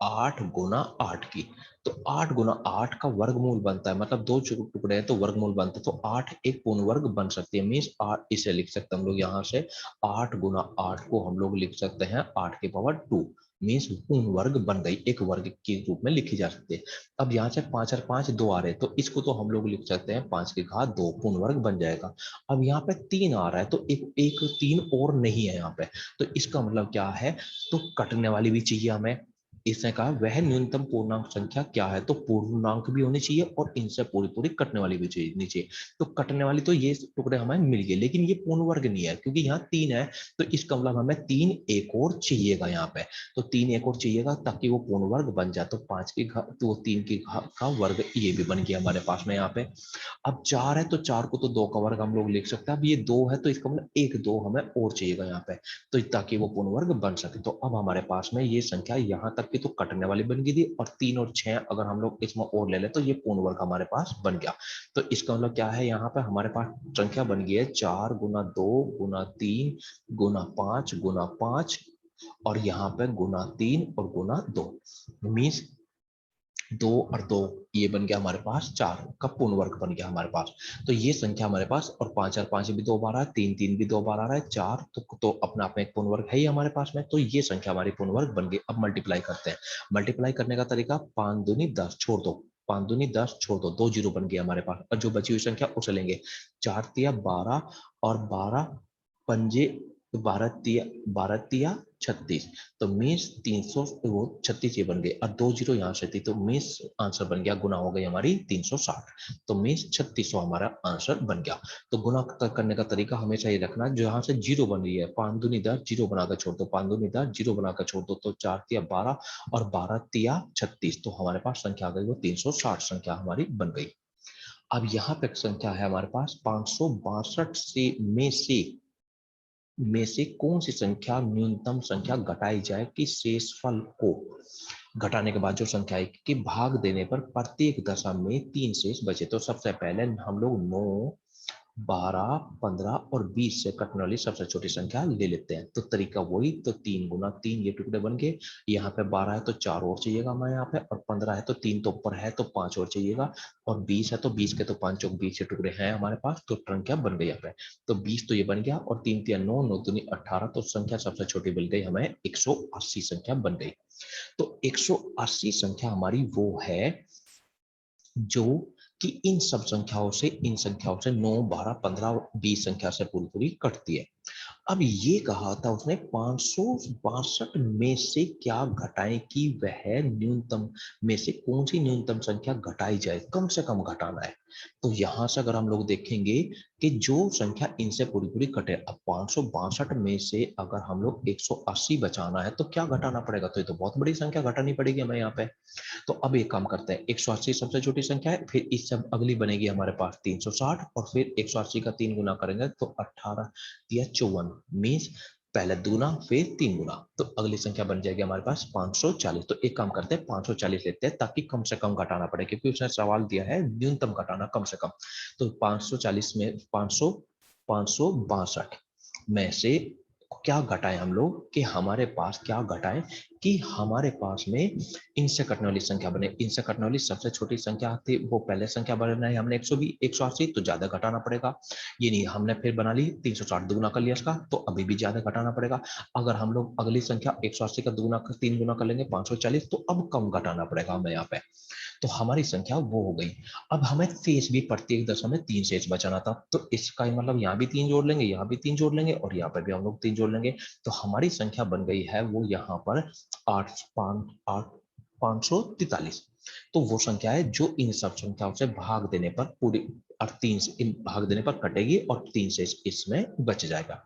8 गुना 8 की, तो 8 गुना 8 का वर्गमूल बनता है, मतलब दो टुकड़े हैं तो वर्गमूल बनता है, तो 8 एक पूर्ण वर्ग बन सकती है। मीन्स 8 इसे लिख सकते हैं हम लोग यहाँ से, 8 गुना 8 को हम लोग लिख सकते हैं 8 की पावर 2। मीन्स पूर्ण वर्ग बन गई, एक वर्ग के रूप में लिखी जा सकती है। अब यहाँ से 5 और 5 2 आ रहे हैं, तो इसको तो हम लोग लिख सकते हैं 5 की घात 2, पूर्ण वर्ग बन जाएगा। अब यहाँ पे 3 आ रहा है, तो एक एक 3 और नहीं है यहाँ पे, तो इसका मतलब क्या है, तो कटने वाली भी चाहिए हमें। इसने कहा वह न्यूनतम पूर्णांक संख्या क्या है, तो पूर्णांक भी होनी चाहिए और इनसे पूरी पूरी कटने वाली भी चाहिए। तो कटने वाली तो ये टुकड़े हमें मिल गए, लेकिन ये पूर्ण वर्ग नहीं है क्योंकि यहाँ 3 है, तो इसका मतलब हमें 3 एक और चाहिएगा यहाँ पे। तो 3 एक और चाहिएगा ताकि वो पूर्ण वर्ग बन जाए। तो 5 की घात, तो 3 की घात का वर्ग ये भी बन गया हमारे पास में यहाँ पे। अब 4 है, तो 4 को तो 2 का वर्ग हम लोग लिख सकते हैं। अब ये 2 है, तो इसका मतलब एक 2 हमें और चाहिएगा यहाँ पे, तो ताकि वो पूर्ण वर्ग बन सके। तो अब हमारे पास में ये संख्या यहाँ तक की तो कटने वाली बन गई थी, और 3 और 6 अगर हम लोग इसमें और ले ले तो ये पूर्ण वर्ग हमारे पास बन गया। तो इसका मतलब क्या है, यहाँ पे हमारे पास संख्या बन गई है 4 गुना 2 गुना 3 गुना 5 गुना 5, और यहाँ पे गुना 3 और गुना 2। मीन्स 2 और 2 ये बन गया हमारे पास 4 का पूर्ण वर्ग बन गया हमारे पास। तो ये संख्या हमारे पास, और 5 और 5 भी 2 बार आ रहा है, 3 3 भी 2 बार आ रहा है, 4 तो अपने आप में एक पूर्ण वर्ग है ही हमारे पास में। तो ये संख्या हमारी पूर्ण वर्ग बन गई। अब मल्टीप्लाई करते हैं। मल्टीप्लाई करने का तरीका, 5 दूनी 10 छोड़ दो, 5 दूनी 10 छोड़ दो, 2 जीरो बन गया हमारे पास, और जो बची हुई संख्या उसे लेंगे। 4 तिया 12 और 12 पंजे, 12 तिया 36, तो मीन्स 300 वो 36 ये बन गए, और 2 जीरो यहाँ से थी, तो मीन्स आंसर बन गया, गुना हो गई हमारी 360, तो मीन्स 3600 हमारा आंसर बन गया। तो गुना करने का तरीका हमेशा ये रखना, जो यहाँ से जीरो बन रही है, 5 दूनी 10 जीरो बनाकर छोड़ दो, 5 दूनी 10 जीरो बनाकर छोड़ दो, तो 4 तिया 12 और 12 तिया 36, तो हमारे पास संख्या आ गई वो 360 संख्या हमारी बन गई। अब यहाँ पे संख्या है हमारे पास 562 में से कौन सी संख्या न्यूनतम संख्या घटाई जाए कि शेषफल को घटाने के बाद जो संख्या है कि भाग देने पर प्रत्येक दशा में 3 शेष बचे। तो सबसे पहले हम लोग 9 12 15 और 20 से कटने वाली सबसे छोटी संख्या ले लेते हैं। तो तरीका वही, तो 3 गुना 3 ये टुकड़े बन गए। यहाँ पे 12 है तो 4 और चाहिएगा हमें यहाँ पे, और 15 है तो 3 तो ऊपर है तो 5 और चाहिएगा, और 20 है तो 20 के तो 5 और 20 टुकड़े हैं हमारे पास, तो संख्या बन गई यहाँ पे। तो 20 तो ये बन गया, और 3 3 9 9 दूनी 18, तो संख्या सबसे छोटी मिल गई हमें, 180 संख्या बन गई। तो 180 संख्या हमारी वो है जो कि इन सब संख्याओं से, इन संख्याओं से 9 12 15 20 संख्या से पूरी पूरी कटती है। अब ये कहा था उसने 562 में से क्या घटाएं कि वह न्यूनतम में से कौन सी न्यूनतम संख्या घटाई जाए, कम से कम घटाना है। तो यहां से अगर हम लोग देखेंगे कि जो संख्या इनसे पूरी पूरी कटे, अब 562 में से अगर हम लोग 180 बचाना है तो क्या घटाना पड़ेगा, तो ये तो बहुत बड़ी संख्या घटानी पड़ेगी हमें यहाँ पे। तो अब एक काम करते हैं, 180 सबसे छोटी संख्या है, फिर इस सब अगली बनेगी हमारे पास 360, और फिर 180 का 3 गुना करेंगे तो 18 या 54, मीन्स पहले दूना फिर 3 गुना, तो अगली संख्या बन जाएगी हमारे पास 540। तो एक काम करते हैं 540 लेते हैं ताकि कम से कम घटाना पड़े, क्योंकि उसने सवाल दिया है न्यूनतम घटाना कम से कम। तो 540 में 500 562 में से क्या घटाएं हम लोग कि हमारे पास क्या घटाएं कि हमारे पास में इनसे कटने वाली संख्या बने। इनसे कटने वाली सबसे छोटी संख्या थी, वो पहले संख्या बनाई हमने 120 180, तो ज्यादा घटाना पड़ेगा। ये नहीं, हमने फिर बना ली 360 दुगुना कर लिया इसका, तो अभी भी ज्यादा घटाना पड़ेगा। अगर हम लोग अगली संख्या 180 का दुगुना 3 गुना कर लेंगे 540, तो अब कम घटाना पड़ेगा हमें यहाँ पे। तो हमारी संख्या वो हो गई। अब हमें शेष भी प्रत्येक दशा में 3 शेष बचाना था, तो इसका ही मतलब यहाँ भी 3 जोड़ लेंगे, यहाँ भी 3 जोड़ लेंगे और यहाँ पर भी हम लोग 3 जोड़ लेंगे। तो हमारी संख्या बन गई है वो यहाँ पर 543। तो वो संख्या है जो इन सब संख्याओं से भाग देने पर पूरी और 3 से भाग देने पर कटेगी और 3 से इसमें बच जाएगा।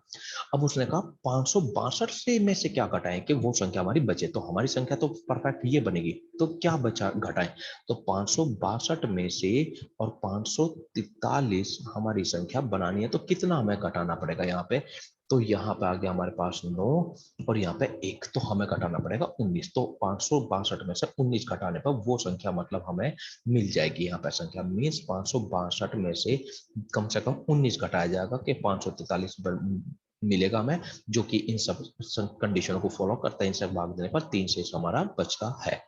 अब उसने कहा 562 से में से क्या घटाएं कि वो संख्या हमारी बचे। तो हमारी संख्या तो परफेक्ट ये बनेगी, तो क्या बचा घटाएं। तो 562 में से और 543 हमारी संख्या बनानी है, तो कितना हमें घटाना पड़ेगा यहाँ पे। तो यहाँ पे आ गया हमारे पास 9 और यहाँ पे 1, तो हमें घटाना पड़ेगा 19। तो 562 में से 19 घटाने पर वो संख्या मतलब हमें मिल जाएगी। यहाँ पे संख्या मीन्स 562 में से कम 19 घटाया जाएगा कि 543 मिलेगा हमें, जो कि इन सब कंडीशनों को फॉलो करता है। इनसे भाग देने पर 3 से हमारा बचता है।